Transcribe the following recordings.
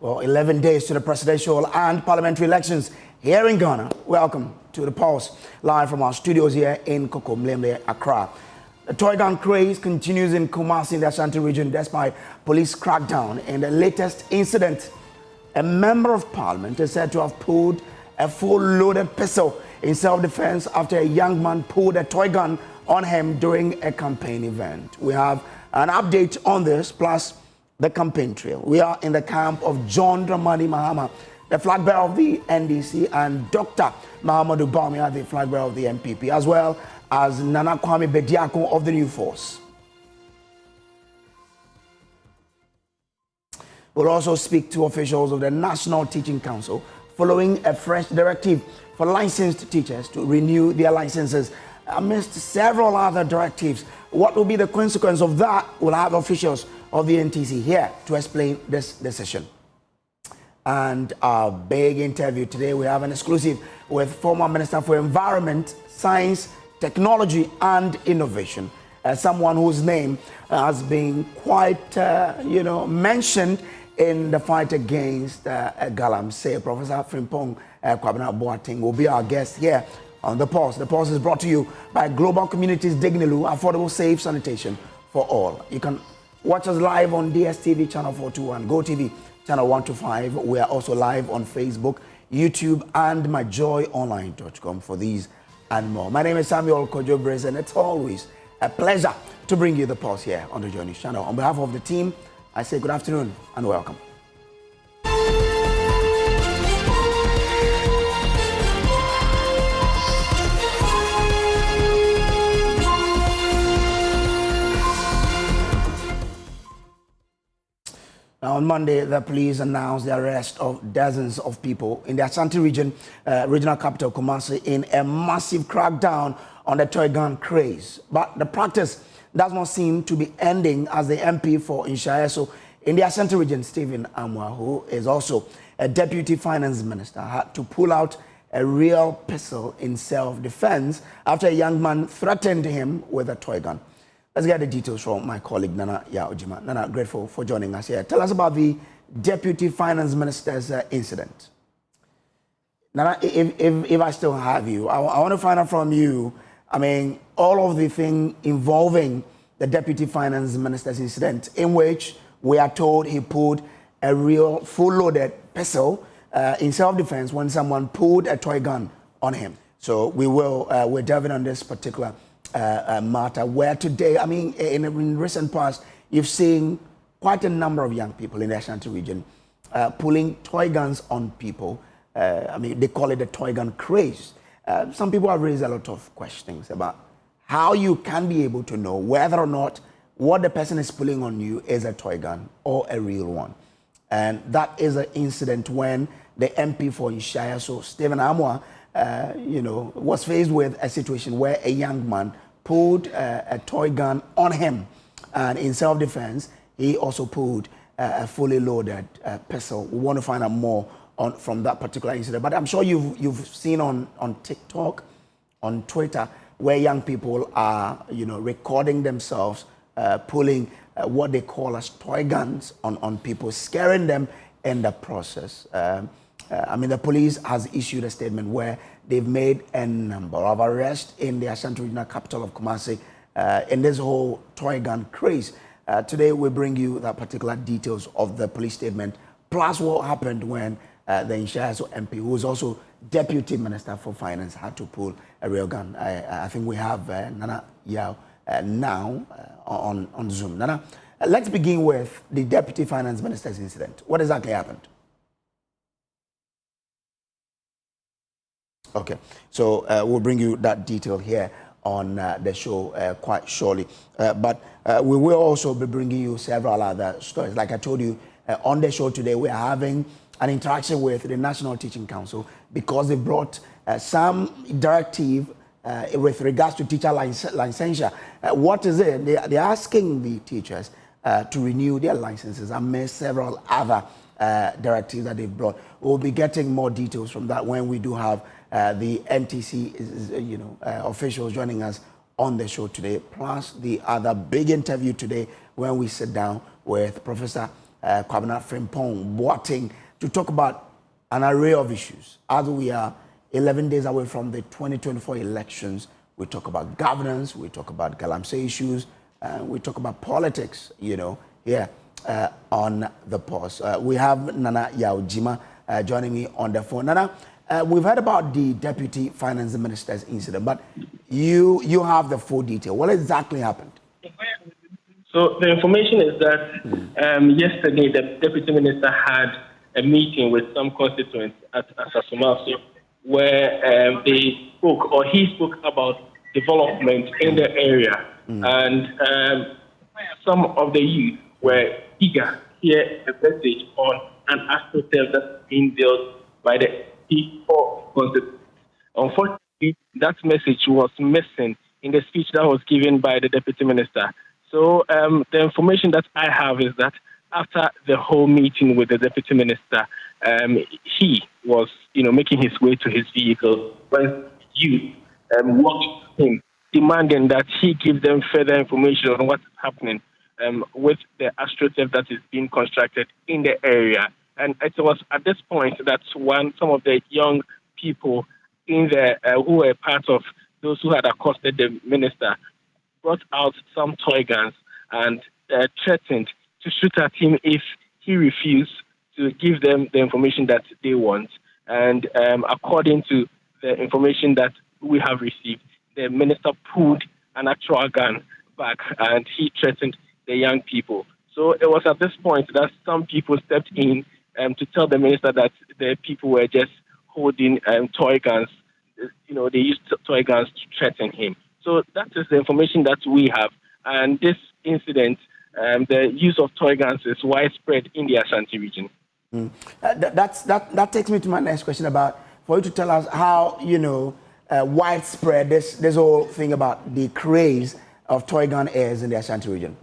Well, 11 days to the presidential and parliamentary elections here in Ghana. Welcome to the Pulse, live from our studios here in Kokomlemle, Accra. The toy gun craze continues in Kumasi in the Ashanti region despite police crackdown. In the latest incident, a member of parliament is said to have pulled a full loaded pistol in self-defense after a young man pulled a toy gun on him during a campaign event. We have an update on this, plus the campaign trail. We are in the camp of John Dramani Mahama, the flag bearer of the NDC, and Dr. Mahamadou Bawumia, the flag bearer of the MPP, as well as Nana Kwame Bediako of the New Force. We'll also speak to officials of the National Teaching Council following a fresh directive for licensed teachers to renew their licenses amidst several other directives. What will be the consequence of that? We'll have officials of the NTC here to explain this decision. And our big interview today, we have an exclusive with former Minister for Environment, Science, Technology and Innovation, someone whose name has been quite, mentioned in the fight against Galamsey. Professor Frimpong Kwabena Boateng will be our guest here on The Pulse. The Pulse is brought to you by Global Communities Dignilu, affordable, safe sanitation for all. You can watch us live on DSTV channel 421, GoTV channel 125. We are also live on Facebook, YouTube, and myjoyonline.com for these and more. My name is Samuel Kojo, and it's always a pleasure to bring you The Pulse here on the Joy News channel. On behalf of the team, I say good afternoon and welcome. Now, on Monday, the police announced the arrest of dozens of people in the Ashanti region, regional capital Kumasi, in a massive crackdown on the toy gun craze. But the practice does not seem to be ending, as the MP for Inshaeso in the Ashanti region, Stephen Amwa, who is also a deputy finance minister, had to pull out a real pistol in self-defense after a young man threatened him with a toy gun. Let's get the details from my colleague, Nana Yaojima. Nana, grateful for joining us here. Tell us about the Deputy Finance Minister's incident. Nana, if I still have you, I want to find out from you, all of the thing involving the Deputy Finance Minister's incident, in which we are told he pulled a real full-loaded pistol in self-defense when someone pulled a toy gun on him. So we're delving on this particular matter, where today, in recent past, you've seen quite a number of young people in the Ashanti region pulling toy guns on people. They call it the toy gun craze. Some people have raised a lot of questions about how you can be able to know whether or not what the person is pulling on you is a toy gun or a real one. And that is an incident when the MP for Inshaeso, Stephen Amwa, was faced with a situation where a young man pulled a toy gun on him, and in self-defense, he also pulled a fully loaded pistol. We want to find out more from that particular incident, but I'm sure you've seen on TikTok, on Twitter, where young people are, recording themselves pulling what they call as toy guns on people, scaring them in the process. The police has issued a statement where they've made a number of arrests in the Ashanti regional capital of Kumasi in this whole toy gun craze. Today, we bring you the particular details of the police statement, plus what happened when the Inshaeso MP, who is also Deputy Minister for Finance, had to pull a real gun. I think we have Nana Yao now on Zoom. Nana, let's begin with the Deputy Finance Minister's incident. What exactly happened? Okay, so we'll bring you that detail here on the show quite shortly. But we will also be bringing you several other stories. Like I told you, on the show today, we're having an interaction with the National Teaching Council because they brought some directive with regards to teacher licensure. What is it? They're asking the teachers to renew their licenses amidst several other directives that they've brought. We'll be getting more details from that when we do have the NTC officials joining us on the show today, plus the other big interview today when we sit down with Professor Kwabena Frimpong, Boateng, to talk about an array of issues. As we are 11 days away from the 2024 elections, we talk about governance, we talk about Galamsey issues, we talk about politics, here on the pause. We have Nana Yaojima joining me on the phone. Nana, we've heard about the Deputy Finance Minister's incident, but you have the full detail. What exactly happened? So the information is that yesterday the Deputy Minister had a meeting with some constituents at Asasumaso where they spoke, or he spoke about development in the area. And some of the youth were eager to hear a message on an astroturf that's being built by the people constituents. Unfortunately, that message was missing in the speech that was given by the Deputy Minister. So the information that I have is that after the whole meeting with the Deputy Minister, he was, making his way to his vehicle when youth walked him, demanding that he give them further information on what's happening with the astroturf that is being constructed in the area. And it was at this point that some of the young people in there who were part of those who had accosted the minister brought out some toy guns and threatened to shoot at him if he refused to give them the information that they want. And according to the information that we have received, the minister pulled an actual gun back and he threatened the young people. So it was at this point that some people stepped in to tell the minister that the people were just holding toy guns. They used toy guns to threaten him. So that is the information that we have. And this incident, the use of toy guns is widespread in the Ashanti region. That takes me to my next question about, for you to tell us how, widespread this whole thing about the craze of toy gun is in the Ashanti region.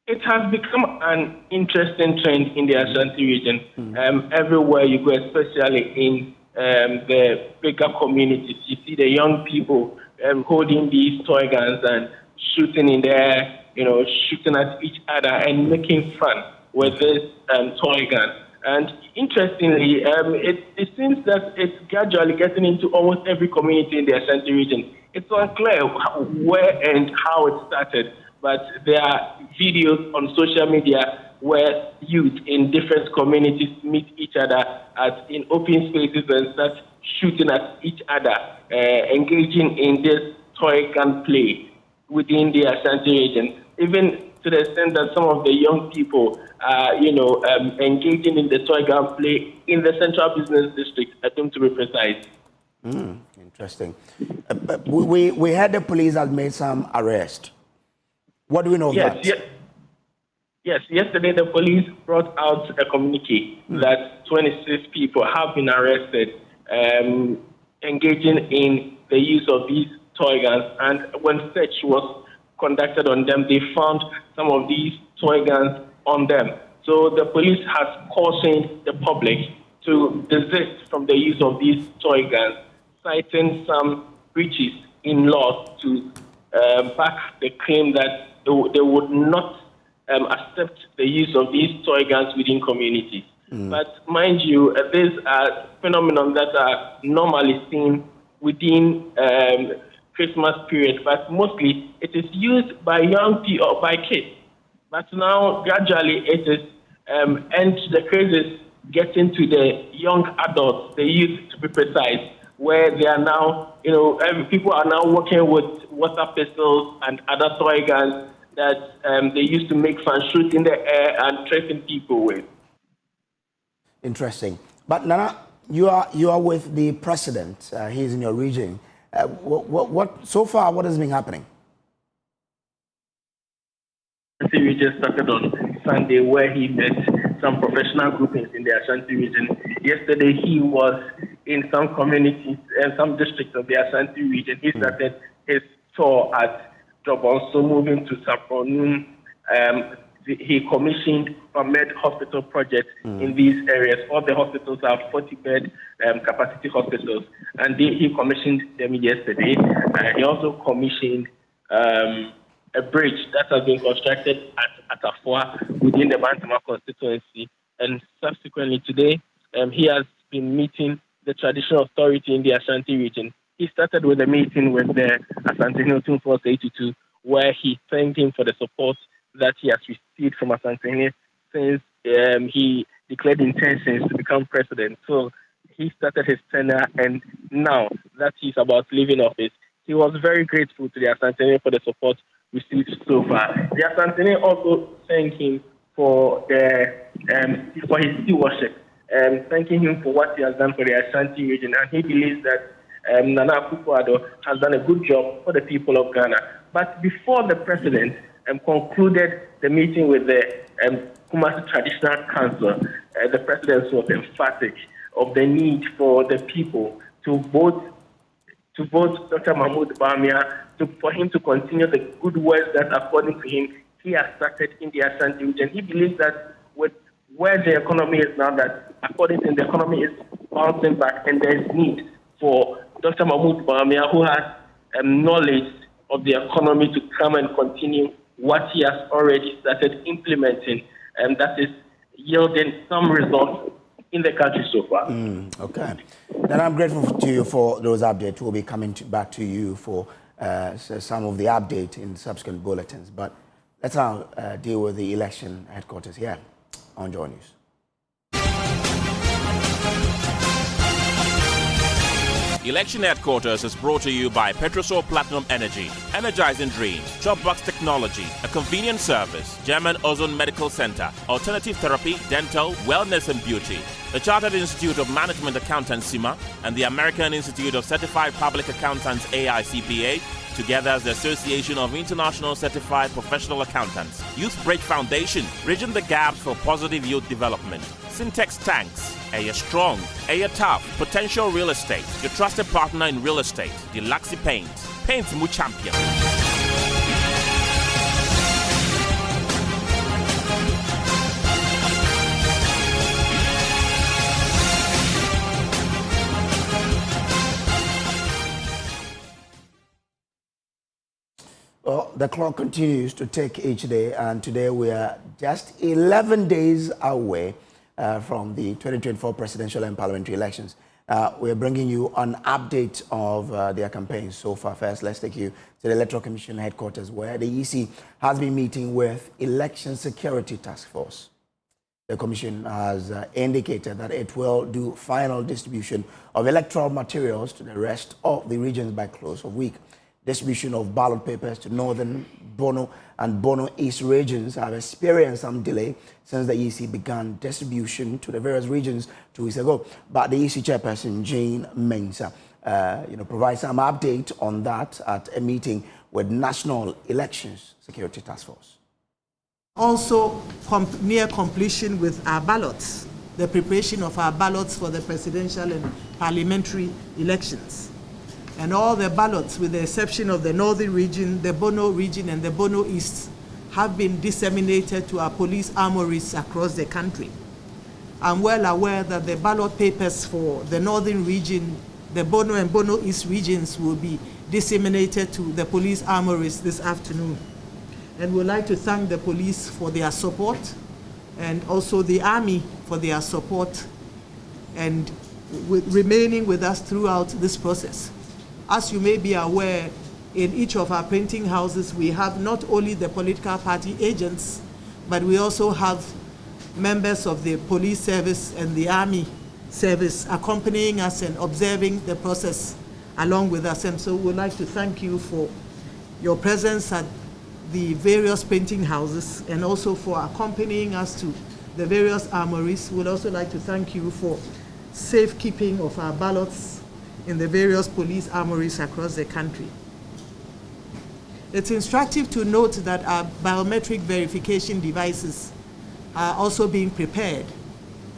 It has become an interesting trend in the Ashanti region. Everywhere you go, especially in the bigger communities, you see the young people holding these toy guns and shooting in the air, shooting at each other and making fun with this toy gun. And interestingly, it seems that it's gradually getting into almost every community in the Ashanti region. It's unclear where and how it started, but there are videos on social media where youth in different communities meet each other in open spaces and start shooting at each other, engaging in this toy gun play within the Ashanti region, even to the extent that some of the young people are, engaging in the toy gun play in the Central Business District, Adum to be precise. Interesting. We heard the police has made some arrest. What do we know of that? Yes, yesterday the police brought out a communique that 26 people have been arrested engaging in the use of these toy guns. And when search was conducted on them, they found some of these toy guns on them. So the police has cautioned the public to desist from the use of these toy guns, citing some breaches in law to back the claim that they would not accept the use of these toy guns within communities. But mind you, these are phenomena that are normally seen within Christmas period, but mostly it is used by young people or by kids. But now gradually it is, and the craze is getting to the young adults, the youth to be precise, where they are now, people are now working with water pistols and other toy guns that they used to make fun, shoot in the air and threaten people with. Interesting. But Nana, you are with the president. He's in your region. What so far? What has been happening? We just started on Sunday, where he met some professional groupings in the Ashanti region. Yesterday, he was in some communities and some districts of the Ashanti region. He started his tour at Jobon, so moving to Sapronoum. He commissioned a med hospital project in these areas. All the hospitals are 40-bed capacity hospitals, and he commissioned them yesterday. He also commissioned a bridge that has been constructed at Afua within the Bantama constituency. And subsequently today, he has been meeting the traditional authority in the Ashanti region. He started with a meeting with the Asante Hilton Force 82, where he thanked him for the support that he has received from Asante since he declared intentions to become president. So he started his tenure, and now that he's about leaving office, he was very grateful to the Asante for the support received so far. The Asante also thanked him for his stewardship, thanking him for what he has done for the Ashanti region, and he believes that Nana Akufo-Addo has done a good job for the people of Ghana. But before the president concluded the meeting with the Kumasi Traditional Council, the president was emphatic of the need for the people to vote Dr. Mahmoud Bawumia, for him to continue the good work that, according to him, he has started in the Ashanti region. He believes that with where the economy is now, that according to him, the economy is bouncing back, and there is need for Dr. Mahmoud Bawumia, who has knowledge of the economy, to come and continue what he has already started implementing, and that is yielding some results in the country so far. Okay. Then I'm grateful to you for those updates. We'll be coming back to you for some of the update in subsequent bulletins. But let's now deal with the election headquarters here on Joy News. Election Headquarters is brought to you by Petrosol Platinum Energy, Energizing Dreams, Chopbox Technology, a convenient service, German Ozone Medical Center, Alternative Therapy, Dental, Wellness and Beauty, the Chartered Institute of Management Accountants (CIMA), and the American Institute of Certified Public Accountants (AICPA), together as the Association of International Certified Professional Accountants. Youth Bridge Foundation, bridging the gaps for positive youth development. Syntex Tanks, Air Strong, Air Tough, Potential Real Estate, your trusted partner in real estate. Deluxe Paints, Paints Mu Champion. Well, the clock continues to tick each day, and today we are just 11 days away from the 2024 presidential and parliamentary elections. We're bringing you an update of their campaigns so far. First, let's take you to the Electoral Commission headquarters, where the EC has been meeting with Election Security Task Force. The Commission has indicated that it will do final distribution of electoral materials to the rest of the regions by close of week. Distribution of ballot papers to Northern Bono and Bono East regions have experienced some delay since the EC began distribution to the various regions 2 weeks ago. But the EC chairperson, Jane Mensah, provides some update on that at a meeting with National Elections Security Task Force. Also, near completion with our ballots, the preparation of our ballots for the presidential and parliamentary elections. And all the ballots, with the exception of the Northern region, the Bono region, and the Bono East, have been disseminated to our police armories across the country. I'm well aware that the ballot papers for the Northern region, the Bono and Bono East regions will be disseminated to the police armories this afternoon. And we'd like to thank the police for their support, and also the Army for their support, and remaining with us throughout this process. As you may be aware, in each of our printing houses, we have not only the political party agents, but we also have members of the police service and the army service accompanying us and observing the process along with us. And so we'd like to thank you for your presence at the various printing houses, and also for accompanying us to the various armories. We'd also like to thank you for safekeeping of our ballots in the various police armories across the country. It's instructive to note that our biometric verification devices are also being prepared,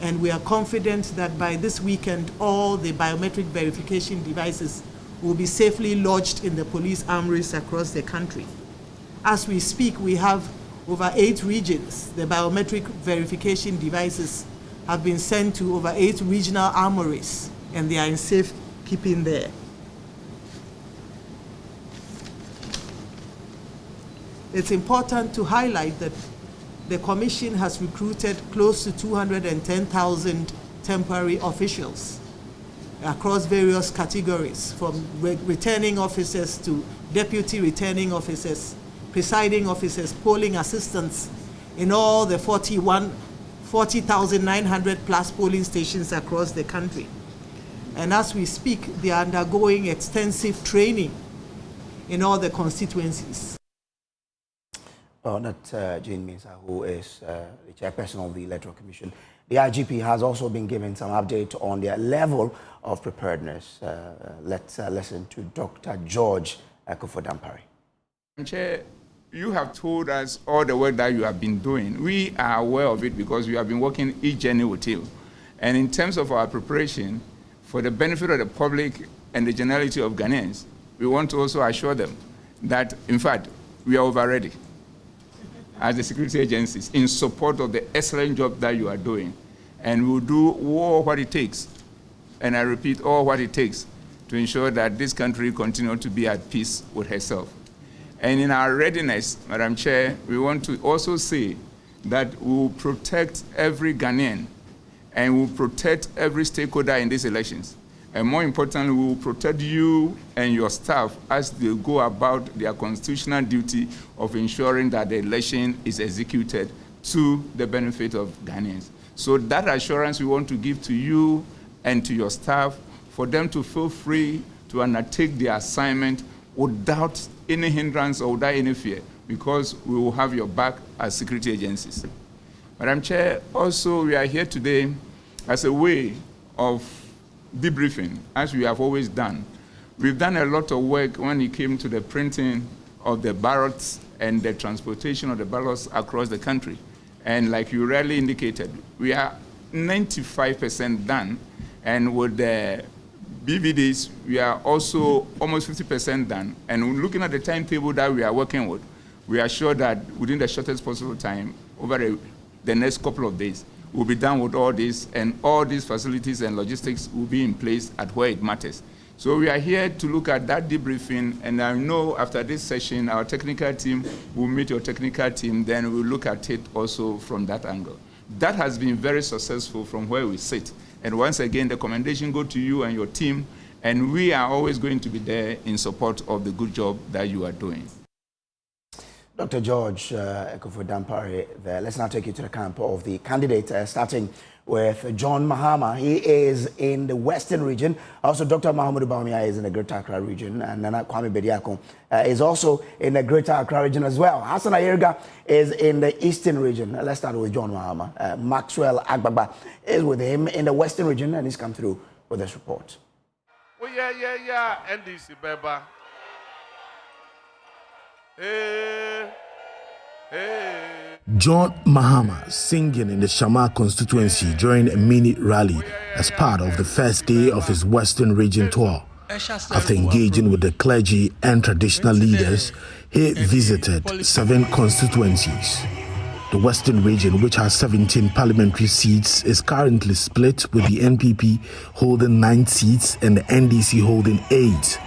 and we are confident that by this weekend all the biometric verification devices will be safely lodged in the police armories across the country. As we speak, we have over 8 regions. The biometric verification devices have been sent to over 8 regional armories, and they are in safe keeping there. It's important to highlight that the Commission has recruited close to 210,000 temporary officials across various categories, from returning officers to deputy returning officers, presiding officers, polling assistants in all the 40,900 plus polling stations across the country. And as we speak, they are undergoing extensive training in all the constituencies. Well, that's Jane Mensah, who is the chairperson of the Electoral Commission. The IGP has also been given some update on their level of preparedness. Let's listen to Dr. George Akufo-Dampare. Chair, you have told us all the work that you have been doing. We are aware of it because we have been working each journey with you. And in terms of our preparation, for the benefit of the public and the generality of Ghanaians, we want to also assure them that, in fact, we are over ready as the security agencies in support of the excellent job that you are doing. And we will do all what it takes, and I repeat, all what it takes to ensure that this country continues to be at peace with herself. And in our readiness, Madam Chair, we want to also say that we will protect every Ghanaian and we will protect every stakeholder in these elections. And more importantly, we will protect you and your staff as they go about their constitutional duty of ensuring that the election is executed to the benefit of Ghanaians. So that assurance we want to give to you and to your staff for them to feel free to undertake their assignment without any hindrance or without any fear, because we will have your back as security agencies. Madam Chair, also we are here today as a way of debriefing, as we have always done. We've done a lot of work when it came to the printing of the ballots and the transportation of the ballots across the country. And like you rightly indicated, we are 95% done. And with the BVDs, we are also almost 50% done. And looking at the timetable that we are working with, we are sure that within the shortest possible time, over the next couple of days, we'll be done with all this, and all these facilities and logistics will be in place at where it matters. So we are here to look at that debriefing, and I know after this session, our technical team will meet your technical team, then we'll look at it also from that angle. That has been very successful from where we sit. And once again, the commendation goes to you and your team, and we are always going to be there in support of the good job that you are doing. Dr. George Akufo-Dampare, let's now take you to the camp of the candidate, starting with John Mahama. He is in the Western region. Also, Dr. Mahamudu Bawumia is in the Greater Accra region, and Nana Kwame Bediako is also in the Greater Accra region as well. Hassan Ayerga is in the Eastern region. Let's start with John Mahama. Maxwell Agbagba is with him in the Western region, and he's come through with this report. Oh, yeah, NDC, Beba. Hey. John Mahama singing in the Shammah constituency during a mini rally as part of the first day of his Western region tour. After engaging with the clergy and traditional leaders, he visited 7 constituencies. The Western region, which has 17 parliamentary seats, is currently split, with the NPP holding 9 seats and the NDC holding 8.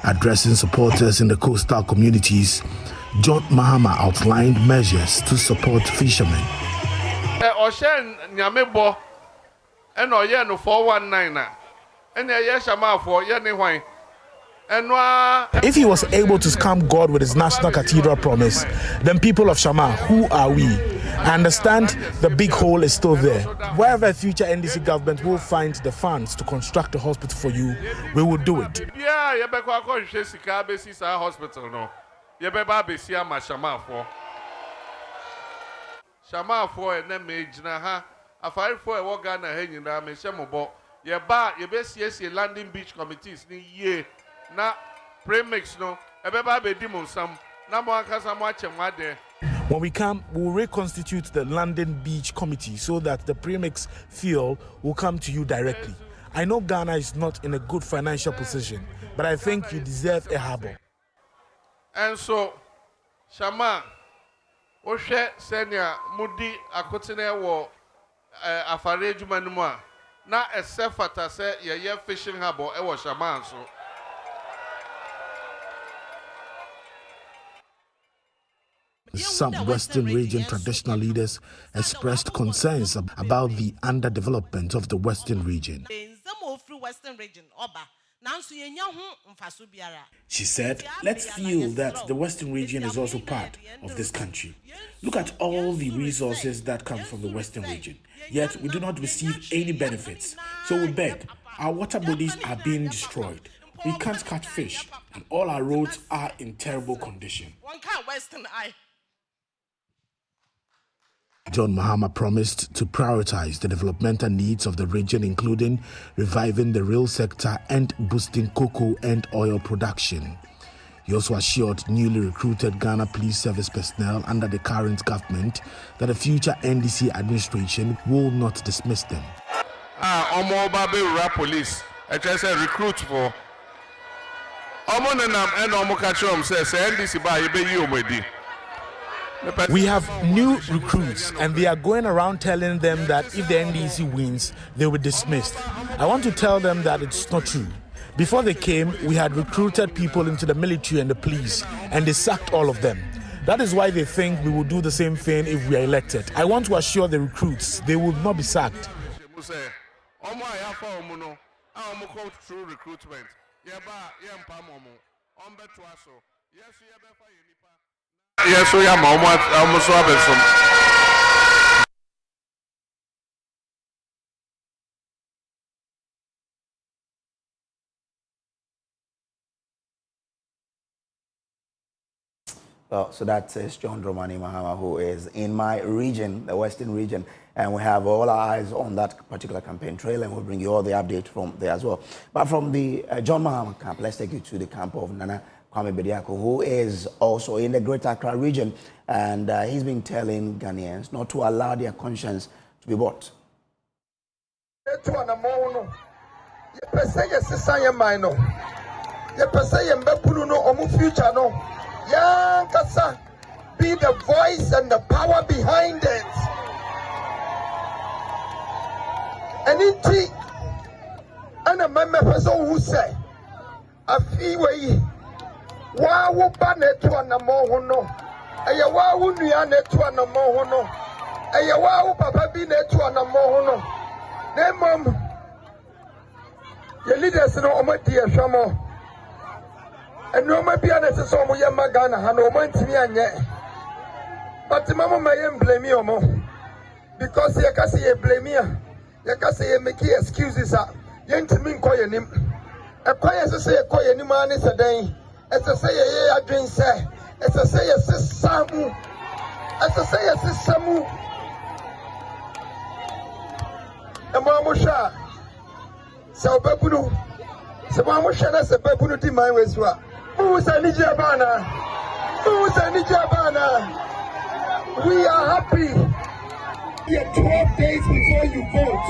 Addressing supporters in the coastal communities, John Mahama outlined measures to support fishermen. If he was able to scam God with his national cathedral promise, then people of Shammah, who are we? I understand the big hole is still there. Wherever future NDC government will find the funds to construct a hospital for you, we will do it. Shammah for a name, a fire for a Wagana hanging down, and Shamobo, your bar, your best yes, landing beach committees, ye, na premix no, a baby demon some, number one cause I'm watching my day. When we come, we'll reconstitute the London Beach Committee so that the premix fuel will come to you directly. I know Ghana is not in a good financial position, but I think you deserve a harbor. And so, Shammah, Oshe Senior Mudi Akotine war Afarage Manuma, na a sefata say ye fishing harbor, it was Shammah so. Sub-Western region traditional leaders expressed concerns about the underdevelopment of the Western region. She said, let's feel that the Western region is also part of this country. Look at all the resources that come from the Western region, yet we do not receive any benefits. So we beg, our water bodies are being destroyed. We can't catch fish, and all our roads are in terrible condition. John Mahama promised to prioritize the developmental needs of the region, including reviving the rail sector and boosting cocoa and oil production. He also assured newly recruited Ghana Police Service personnel under the current government that the future NDC administration will not dismiss them. Police, recruit for. We have new recruits, and they are going around telling them that if the NDC wins, they will be dismissed. I want to tell them that it's not true. Before they came, we had recruited people into the military and the police, and they sacked all of them. That is why they think we will do the same thing if we are elected. I want to assure the recruits they will not be sacked. Yes, we are almost Well, so that is John Dramani Mahama, who is in my region, the Western region, and we have all our eyes on that particular campaign trail, and we'll bring you all the update from there as well. But from the John Mahama camp, let's take you to the camp of Nana Kwame Bediako, who is also in the Greater Accra region, and he's been telling Ghanaians not to allow their conscience to be bought. Be the voice and the power behind it. And indeed, and a member person who say, I feel way. Wa wo ba netu anamo hono eye wa wo nua netu anamo hono eye wa wo papa bi netu anamo hono na mom ye leaders no omadi ehwamo eno ma bia na se omo ye magana ha no omo ntimi anye but mama ma ye blame me omo because ye ka say ye blame me ye ka say ye make excuses ye ntimi nko ye nim ekwa ye say ye ko ye nim ani sedan. It's a say a dream say. It's a say a samu. It's a say a samu. A mamusha. So babunu. So mamusha na se babunu di my way swa. Who's a nijabana? Who's a nijabana? We are happy. You're 12 days before you vote.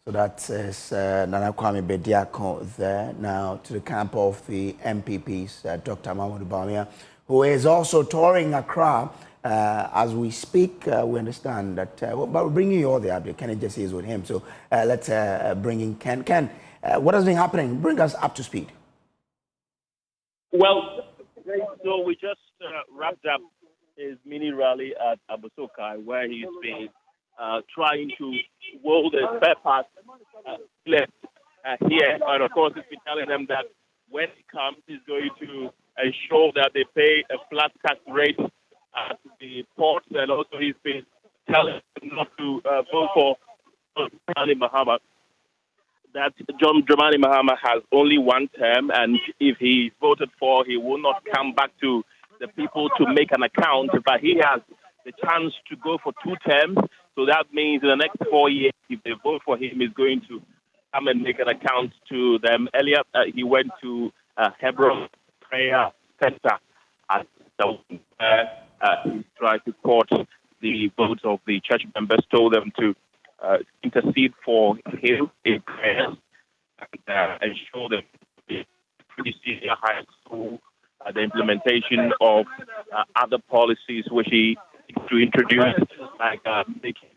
So that is Nana Kwame Bediako there. Now to the camp of the MPPs, Dr. Mahmoud Bawumia, who is also touring Accra as we speak. We understand that, but we're bringing you all the update. Ken Jesse is with him. So let's bring in Ken. Ken, what has been happening? Bring us up to speed. Well, so we just wrapped up his mini rally at Abosokai, where he's been trying to roll the spare parts left here. And of course, he's been telling them that when it comes, he's going to ensure that they pay a flat tax rate at the ports. And also, he's been telling them not to vote for Dramani Mahama. That John Dramani Mahama has only one term, and if he's voted for, he will not come back to the people to make an account. But he has the chance to go for 2 terms. So that means in the next 4 years, if they vote for him, he's going to come and make an account to them. Earlier, he went to Hebron Prayer Center at he tried to court the votes of the church members, told them to intercede for him in prayers and ensure them pretty senior high school, the implementation of other policies which he to introduce, like making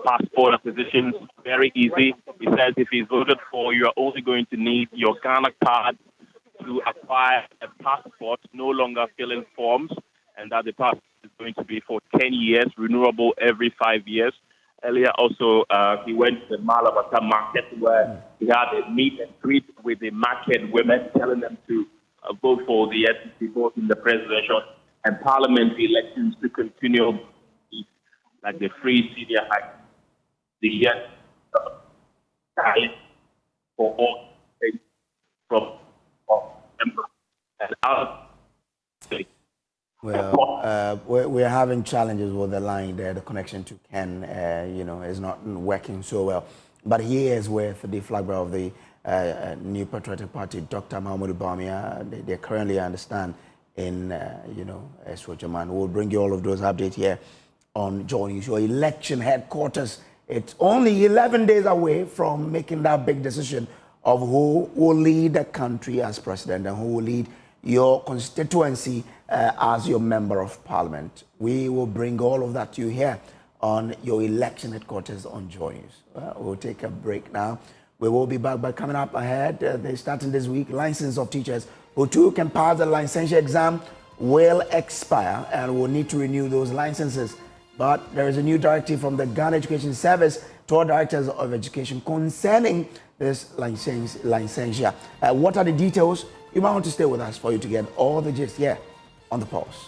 passport acquisition is very easy. He says if he's voted for, you are only going to need your Ghana card to acquire a passport, no longer fill in forms, and that the passport is going to be for 10 years, renewable every 5 years. Earlier also, he went to the Malabata market where he had a meet and greet with the market women, telling them to vote for the SEC, both in the presidential and parliamentary elections to continue like the free senior high, the year for all states from members and out. Well, we're having challenges with the line there. The connection to Ken, is not working so well. But he is with the flag bearer of the New Patriotic Party, Dr. Mahmoud Bawumia. They currently, I understand, in, Eswojaman. We'll bring you all of those updates here on Joy News, your election headquarters. It's only 11 days away from making that big decision of who will lead the country as president and who will lead your constituency as your member of parliament. We will bring all of that to you here on your election headquarters on Joy News. We'll take a break now. We will be back, but coming up ahead, they're starting this week, license of teachers who too can pass the licensure exam will expire and will need to renew those licenses. But there is a new directive from the Ghana Education Service to all directors of education concerning this licensure. What are the details? You might want to stay with us for you to get all the gist here on The Pulse.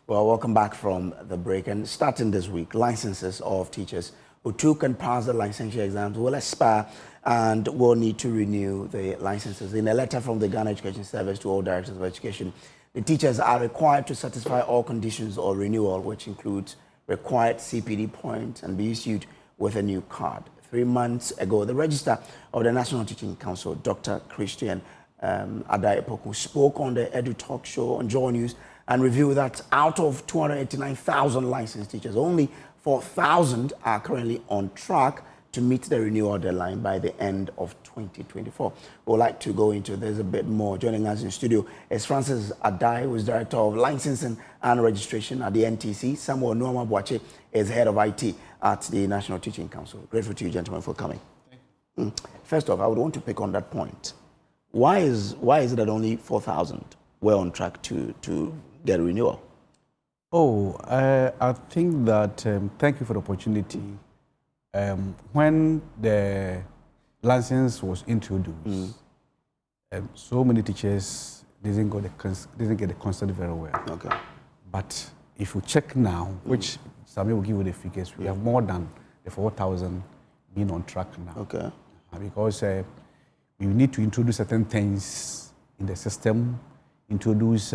Well, welcome back from the break. And starting this week, licenses of teachers who too can pass the licensure exams will expire and will need to renew the licenses. In a letter from the Ghana Education Service to all directors of education, the teachers are required to satisfy all conditions of renewal, which includes required CPD points and be issued with a new card. 3 months ago, the Registrar of the National Teaching Council, Dr. Christian Adaipoku, spoke on the Edu Talk Show on Joy News and revealed that out of 289,000 licensed teachers, only 4,000 are currently on track to meet the renewal deadline by the end of 2024. We would like to go into this a bit more. Joining us in studio is Francis Adai, who is Director of Licensing and Registration at the NTC. Samuel Nuama Boache is Head of IT at the National Teaching Council. Grateful to you, gentlemen, for coming. Thank you. First off, I would want to pick on that point. Why is it that only 4,000 were on track to get a renewal? I think that, thank you for the opportunity. When the license was introduced, so many teachers didn't get the concept very well. Okay. But if you check now, which Sami will give you the figures, we have more than the 4,000 being on track now. Okay. Because we need to introduce certain things in the system, introduce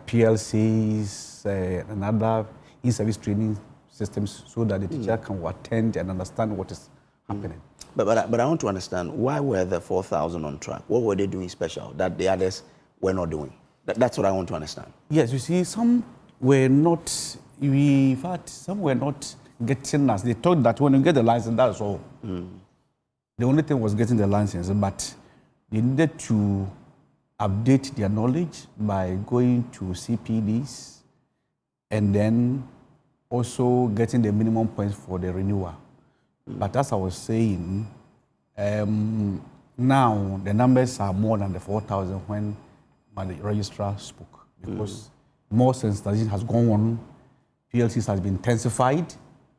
PLCs and other in-service training systems so that the teacher can attend and understand what is happening. But I want to understand, why were the 4,000 on track? What were they doing special that the others were not doing? That's what I want to understand. Yes, you see, some were not, in fact, some were not getting us. They thought that when you get the license, that's all. The only thing was getting the license, but they needed to update their knowledge by going to CPDs and then also getting the minimum points for the renewal. But as I was saying, now the numbers are more than the 4,000 when my registrar spoke, because more sensitization has gone on, PLCs has been intensified,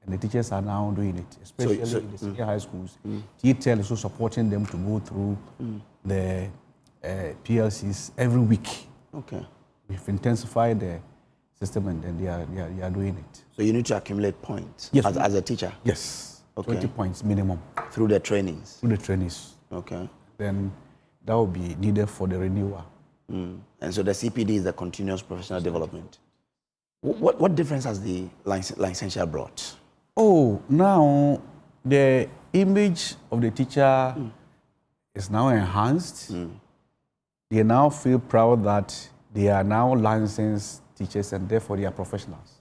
and the teachers are now doing it, especially in the senior high schools. TTL is also supporting them to go through the PLCs every week. Okay. We've intensified the system and then they are doing it. So you need to accumulate points as a teacher? Yes. Okay. 20 points minimum. Through the trainings? Through the trainings. Okay. Then that will be needed for the renewal. And so the CPD is the continuous professional development. What difference has the licensure brought? Now the image of the teacher is now enhanced. They now feel proud that they are now licensed teachers and therefore they are professionals.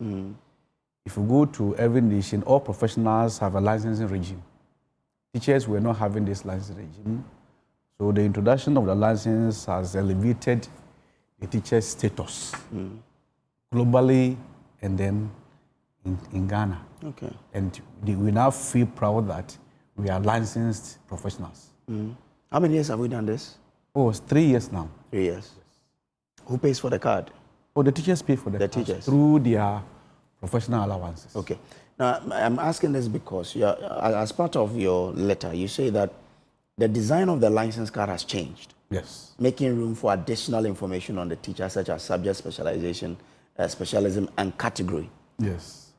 If you go to every nation, all professionals have a licensing regime. teachers were not having this license regime. So the introduction of the license has elevated the teacher's status globally and then in Ghana. Okay. And we now feel proud that we are licensed professionals. How many years have we done this? Oh, it's 3 years now. 3 years. Who pays for the card? Oh, the teachers pay for the teachers through their professional allowances. Okay. Now, I'm asking this because as part of your letter, you say that the design of the license card has changed. Yes. Making room for additional information on the teacher, such as subject specialization, specialism, and category. Yes.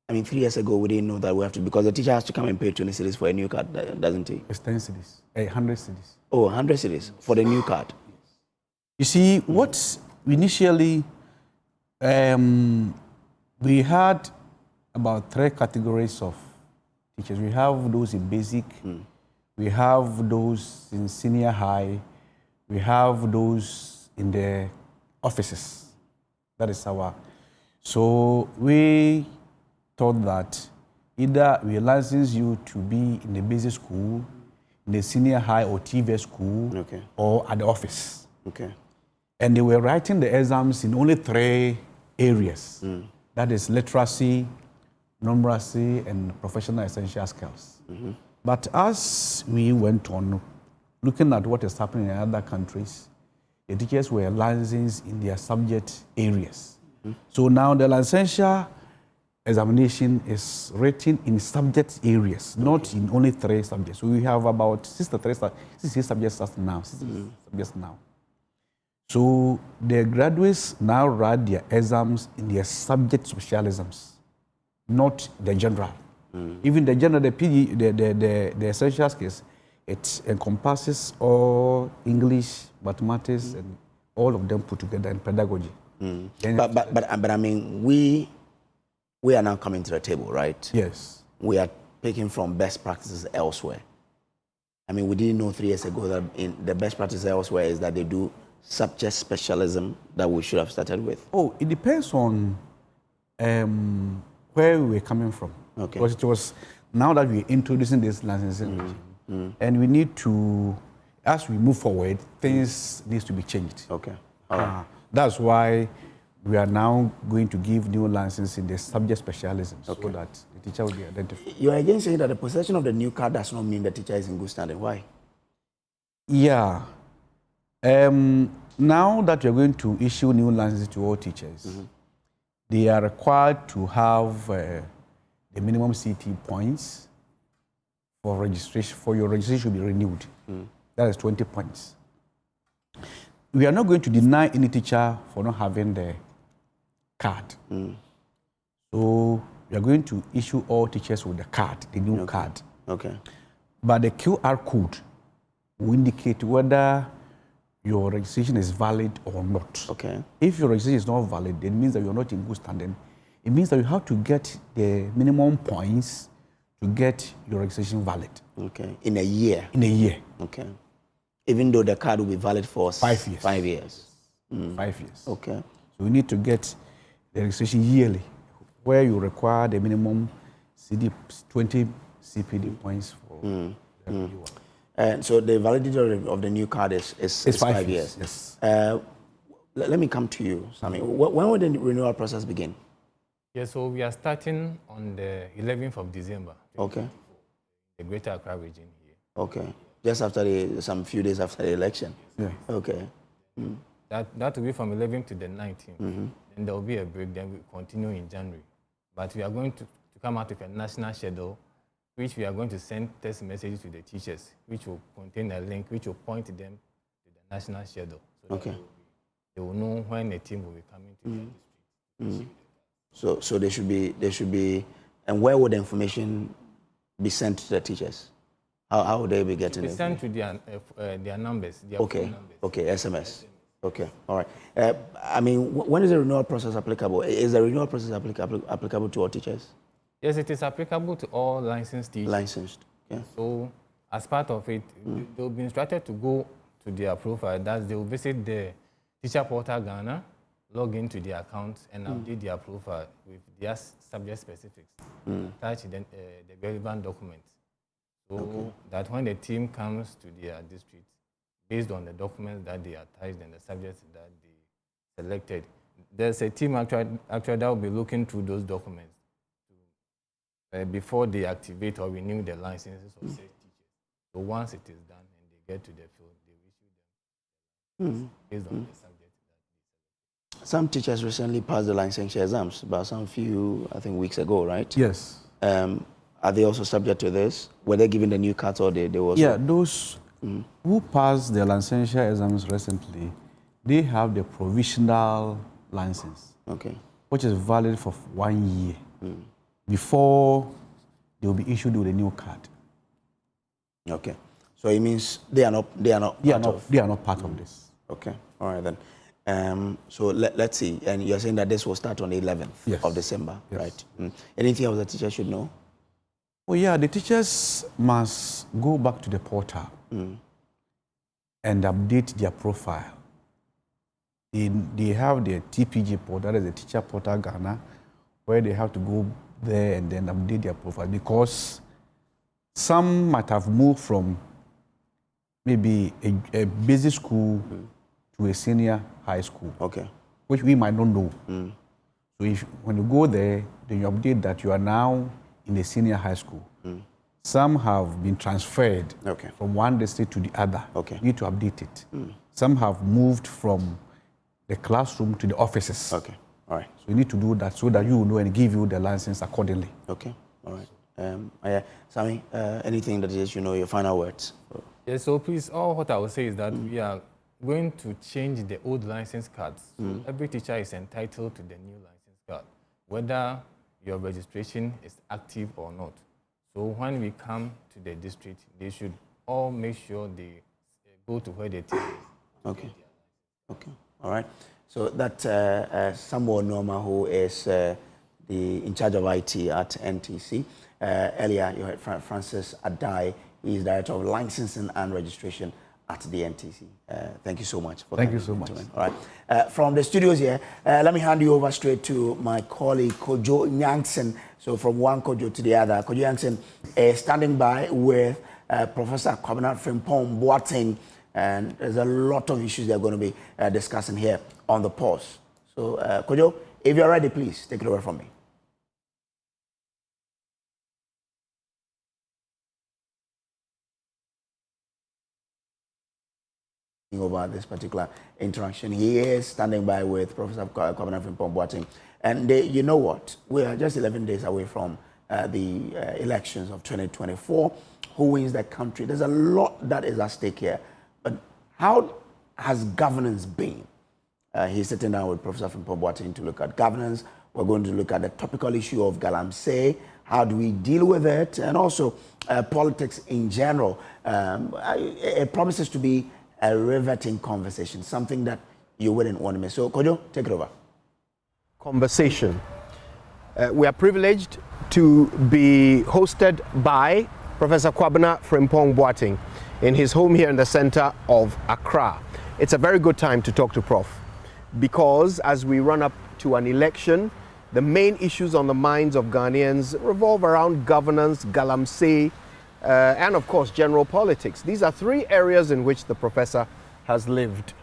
I mean, 3 years ago, we didn't know that we have to, because the teacher has to come and pay 20 cedis for a new card, doesn't he? It's 10 cedis, 100 cedis. Oh, 100 cedis for the new card. You see, what initially, we had about 3 categories of teachers. We have those in basic, we have those in senior high, we have those in the offices. That is our. So we thought that either we license you to be in the basic school, in the senior high or TV school, okay, or at the office. Okay. And they were writing the exams in only 3 areas. That is literacy, numeracy, and professional essential skills. But as we went on, looking at what is happening in other countries, the teachers were licensed in their subject areas. So now the licensure examination is written in subject areas, not in only 3 subjects. So we have about 68 subjects now. Subjects now. So the graduates now write their exams in their subject specialisms, not the general. Even the general, the PG, the essential skills, it encompasses all English, mathematics, and all of them put together in pedagogy. But I mean, we are now coming to the table, right? Yes. We are picking from best practices elsewhere. I mean, we didn't know 3 years ago that the best practice elsewhere is that they do subject specialism that we should have started with. Oh, it depends on where we were coming from. Okay. Because it was now that we're introducing this licensing regime, and we need to, as we move forward, things need to be changed. Okay. All right. That's why we are now going to give new license in the subject specialism, so that the teacher will be identified. You are again saying that the possession of the new card does not mean the teacher is in good standing. Why? Yeah. Now that we are going to issue new licenses to all teachers, they are required to have the minimum CT points for registration. For your registration should be renewed. That is 20 points. We are not going to deny any teacher for not having the card. So we are going to issue all teachers with the card, the new card. Okay. But the QR code will indicate whether your registration is valid or not. Okay. If your registration is not valid, it means that you're not in good standing. It means that you have to get the minimum points to get your registration valid. Okay. In a year? In a year. Okay. Even though the card will be valid for 5 years. 5 years. 5 years. Okay. So we need to get the registration yearly, where you require the minimum 20 CPD points for the renewal. And so the validity of the new card is 5 years. Yes. Let me come to you, Sammy. When will the renewal process begin? Yes, so we are starting on the 11th of December. Okay. The Greater Accra region here. Okay. Just after some few days after the election. Yeah. Okay. That will be from 11th to the 19th. Then there will be a break. Then we continue in January. But we are going to come out with a national schedule, which we are going to send text messages to the teachers, which will contain a link, which will point them to the national schedule. So okay. They will know when the team will be coming to the district. So they should be, and where would the information be sent to the teachers? How would they be getting it? Sent to their numbers. Their okay. phone numbers. Okay. SMS. Okay. All right. I mean, when is the renewal process applicable? Is the renewal process applicable to all teachers? Yes, it is applicable to all licensed teachers. Licensed. Yeah. So, as part of it, they will be instructed to go to their profile. That they will visit the Teacher Portal Ghana, log into their account, and update their profile with their subject specifics. Attach the relevant documents. So that when the team comes to their district, based on the documents that they attached and the subjects that they selected, there's a team actually that will be looking through those documents before they activate or renew the licenses of said teachers. So once it is done and they get to the field, they issue them based on the subject that they selected. Some teachers recently passed the licensure exams, but some few, I think, weeks ago, right? Yes. Are they also subject to this? Were they given the new cards or they were? Yeah, those who passed the licensure exams recently, they have the provisional license, which is valid for 1 year before they will be issued with a new card. Okay, so it means they are not part of this. Okay, all right then. So let's see. And you're saying that this will start on the 11th of December, right? Anything else the teachers should know? Well, yeah, the teachers must go back to the portal and update their profile. They have their TPG portal, that is the Teacher Portal Ghana, where they have to go there and then update their profile, because some might have moved from maybe a basic school to a senior high school, which we might not know. So when you go there, then you update that you are now in a senior high school. Some have been transferred from one district to the other. You need to update it. Some have moved from the classroom to the offices. All right. So you need to do that so that you will know and give you the license accordingly. Okay. All right. Sammy, anything that is, your final words? Yes, so please, all what I will say is that we are going to change the old license cards. So every teacher is entitled to the new license card, whether your registration is active or not. So when we come to the district, they should all make sure they go to where the team is. Okay. All right. So that Samuel Norma, who is in charge of IT at NTC. Earlier, you heard Francis Adai. He is Director of Licensing and Registration at the NTC. Thank you so much. Thank you so much. All right. From the studios here, let me hand you over straight to my colleague, Kojo Nyanksen. So from one Kojo to the other, Kojo Nyanksen is standing by with Professor Kwabena Frimpong Boateng, and there's a lot of issues they're going to be discussing here on the pause. So, Kojo, if you're ready, please take it over from me. Over this particular interaction, he is standing by with Professor Kwabena Frimpong Boateng, and you know what? We are just 11 days away from the elections of 2024. Who wins the country? There's a lot that is at stake here. But how has governance been? He's sitting down with Professor Frimpong Boateng to look at governance. We're going to look at the topical issue of Galamsey. How do we deal with it? And also politics in general. It promises to be a riveting conversation, something that you wouldn't want to miss. So, Kojo, take it over. Conversation. We are privileged to be hosted by Professor Kwabena Frimpong Boateng in his home here in the center of Accra. It's a very good time to talk to Prof, because as we run up to an election, the main issues on the minds of Ghanaians revolve around governance, Galamsey, and of course general politics. These are three areas in which the professor has lived,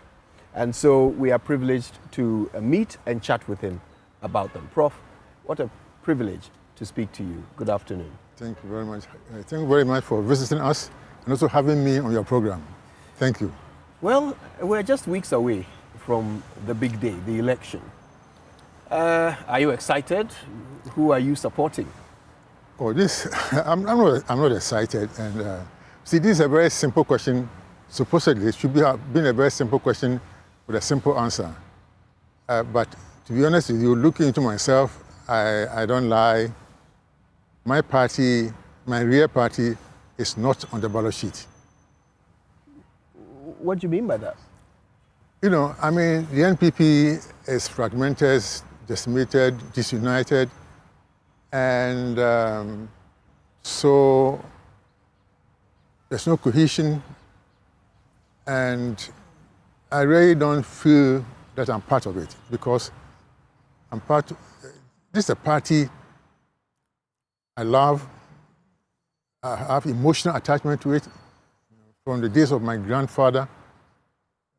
and so we are privileged to meet and chat with him about them. Prof, what a privilege to speak to you. Good afternoon. Thank you very much. Thank you very much for visiting us and also having me on your program. Thank you. Well, we're just weeks away from the big day, the election. Are you excited? Who are you supporting? Oh, this, I'm not excited. And see, this is a very simple question. Supposedly, it should be been a very simple question with a simple answer. But to be honest with you, looking into myself, I don't lie. My party, my real party, is not on the ballot sheet. What do you mean by that? You know, I mean, the NPP is fragmented, decimated, disunited, and so there's no cohesion, and I really don't feel that I'm part of it, because this is a party I love, I have emotional attachment to it from the days of my grandfather,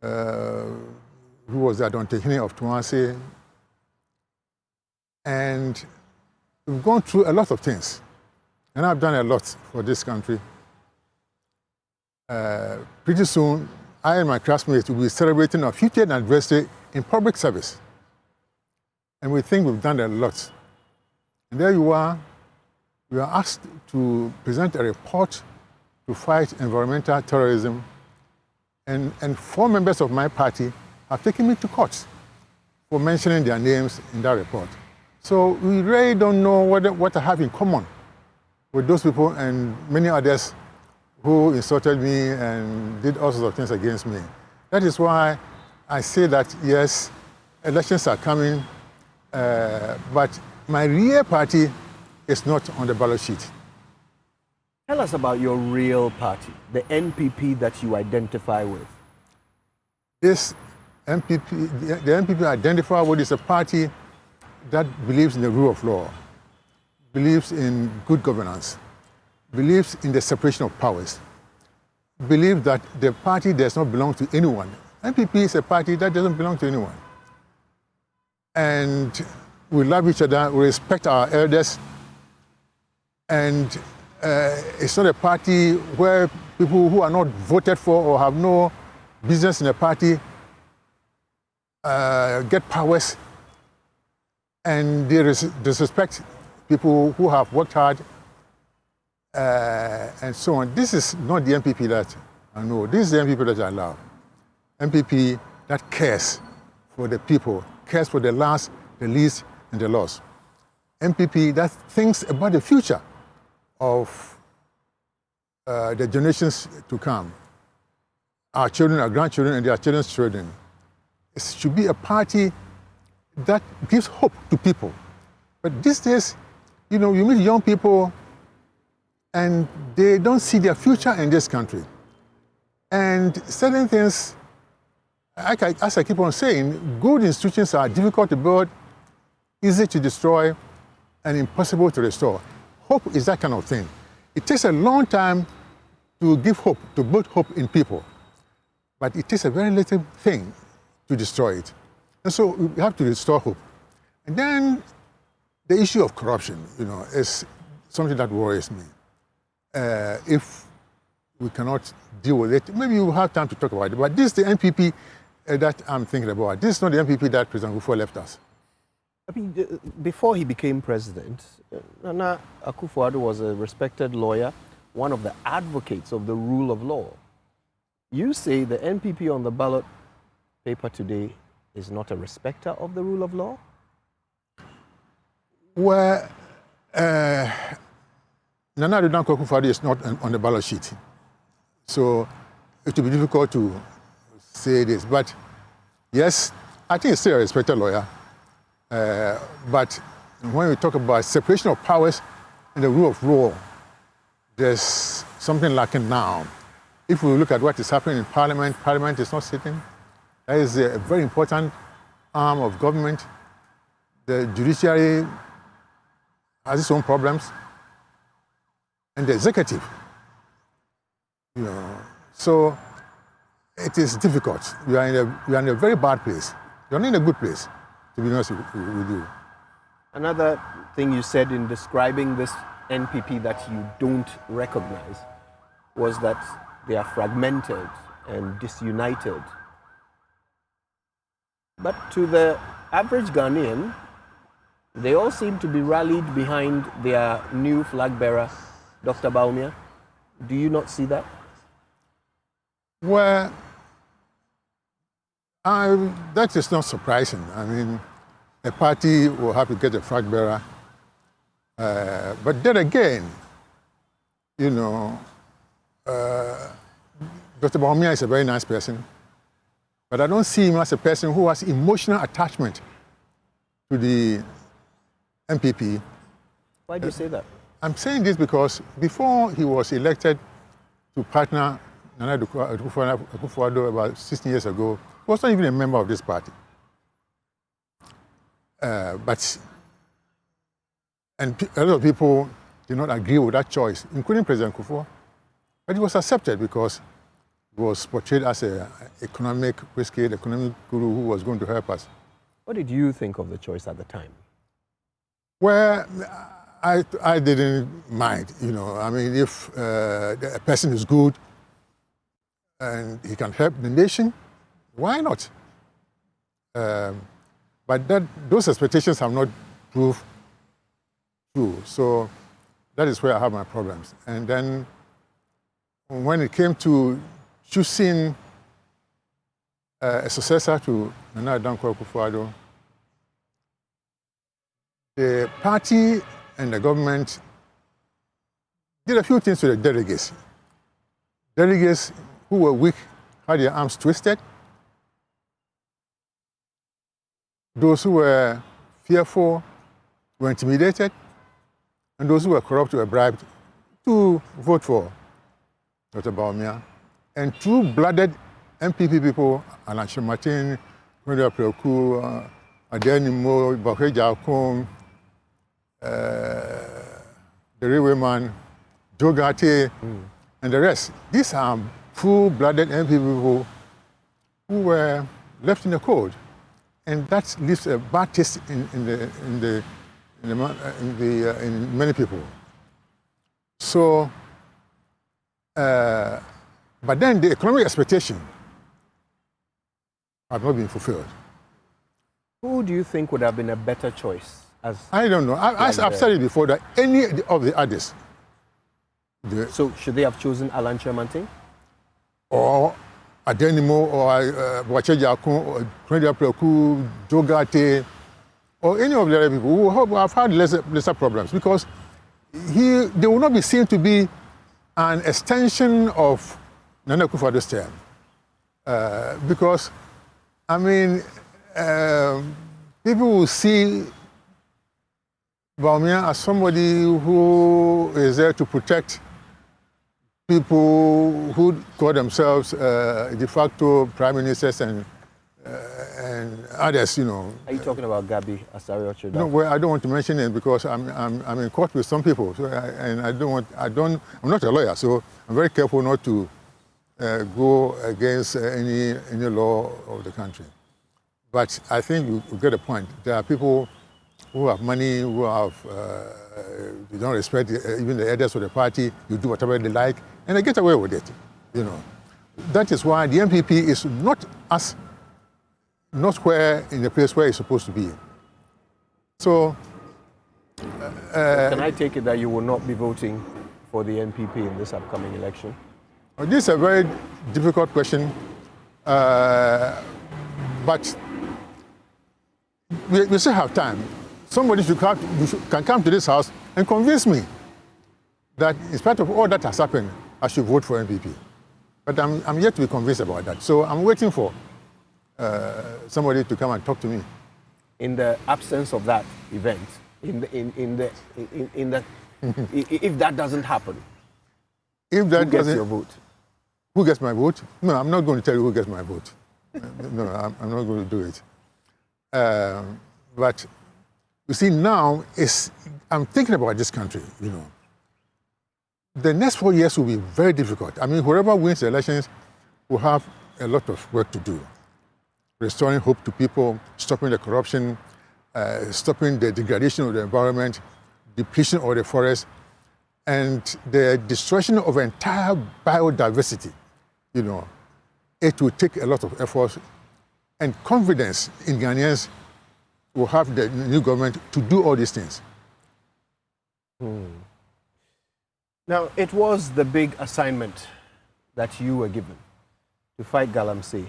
who was the Adontehene of Tumase. And we've gone through a lot of things. And I've done a lot for this country. Pretty soon, I and my classmates will be celebrating our 50th anniversary in public service. And we think we've done a lot. And there you are. We are asked to present a report to fight environmental terrorism. And 4 members of my party have taken me to court for mentioning their names in that report. So we really don't know what I have in common with those people and many others who insulted me and did all sorts of things against me. That is why I say that, yes, elections are coming, but my real party is not on the ballot sheet. Tell us about your real party, the NPP that you identify with. This NPP, the NPP I identify with is a party that believes in the rule of law, believes in good governance, believes in the separation of powers, believes that the party does not belong to anyone. NPP is a party that doesn't belong to anyone. And we love each other, we respect our elders, and it's not a party where people who are not voted for or have no business in the party get powers and they disrespect people who have worked hard and so on. This is not the NPP that I know. This is the NPP that I love. NPP that cares for the people, cares for the last, the least, and the lost. NPP that thinks about the future of the generations to come, our children, our grandchildren, and their children's children. It should be a party that gives hope to people. But these days, you know, you meet young people and they don't see their future in this country. And certain things, as I keep on saying, good institutions are difficult to build, easy to destroy, and impossible to restore. Hope is that kind of thing. It takes a long time to give hope, to build hope in people. But it takes a very little thing to destroy it. And so we have to restore hope. And then the issue of corruption, you know, is something that worries me. If we cannot deal with it, maybe we'll have time to talk about it. But this is the NPP that I'm thinking about. This is not the NPP that President Akufo left us. I mean, before he became president, Nana Akufo-Addo was a respected lawyer, one of the advocates of the rule of law. You say the NPP on the ballot paper today is not a respecter of the rule of law? Well, Nana Addo Akufo-Addo is not on the ballot sheet. So it will be difficult to say this. But yes, I think he's still a respected lawyer. But when we talk about separation of powers and the rule of law, there's something lacking now. If we look at what is happening in Parliament, Parliament is not sitting. That is a very important arm of government. The judiciary has its own problems. And the executive, you know. So it is difficult. We are in a very bad place. You're not in a good place, to be honest with you. Another thing you said in describing this NPP that you don't recognize was that they are fragmented and disunited. But to the average Ghanaian, they all seem to be rallied behind their new flag bearer, Dr. Bawumia. Do you not see that? Well, that is not surprising. I mean, a party will have to get a flag bearer. But then again, you know, Dr. Bawumia is a very nice person, but I don't see him as a person who has emotional attachment to the NPP. Why do you say that? I'm saying this because before he was elected to partner Nana Akufo-Addo about 16 years ago, he was not even a member of this party. And a lot of people did not agree with that choice, including President Kufuor. But it was accepted because he was portrayed as an economic risky, economic guru who was going to help us. What did you think of the choice at the time? Well, I didn't mind, you know. I mean, if a person is good and he can help the nation, why not? But those expectations have not proved true. So that is where I have my problems. And then when it came to choosing a successor to Nana Dankwa Akufo-Addo, the party and the government did a few things to the delegates. Delegates who were weak had their arms twisted. Those who were fearful were intimidated. And those who were corrupt were bribed to vote for Dr. Bawumia. And true-blooded MPP people, Alan Martin, Kwenda Preoku, Adenimo, Bakweja Akom, the Railwayman, Joe Gate, and the rest. These are full-blooded MPP people who were left in the cold, and that leaves a bad taste in many people. So, but then the economic expectation have not been fulfilled. Who do you think would have been a better choice? I don't know. I've said it before that any of the others. So should they have chosen Alan Chiamante? Or Adenimo, or Bwacheja Akun, or Kwenda Preoku, Joe Gate, or any of the other people who have had lesser problems, because they will not be seen to be an extension of Nana Akufo-Addo's term. Because, I mean, people will see Bawumia as somebody who is there to protect people who call themselves de facto prime ministers and others, you know. Are you talking about Gabi Asare-Ochoda? No, well, I don't want to mention it because I'm in court with some people, so I'm not a lawyer, so I'm very careful not to go against any law of the country. But I think you get the point. There are people who have money, who have, they don't respect even the elders of the party. You do whatever they like, and they get away with it, you know. That is why the MPP is not where in the place where it's supposed to be. So, can I take it that you will not be voting for the MPP in this upcoming election? This is a very difficult question, but we still have time. Somebody can come to this house and convince me that in spite of all that has happened, I should vote for MPP. But I'm yet to be convinced about that. So I'm waiting for somebody to come and talk to me. In the absence of that event, if that doesn't happen, who gets your vote? Who gets my vote? No, I'm not going to tell you who gets my vote. No, I'm not going to do it. But you see, now I'm thinking about this country, you know. The next 4 years will be very difficult. I mean, whoever wins the elections will have a lot of work to do. Restoring hope to people, stopping the corruption, stopping the degradation of the environment, depletion of the forest, and the destruction of entire biodiversity. You know, it will take a lot of effort, and confidence in Ghanaians will have the new government to do all these things. Now, it was the big assignment that you were given to fight Galamsey.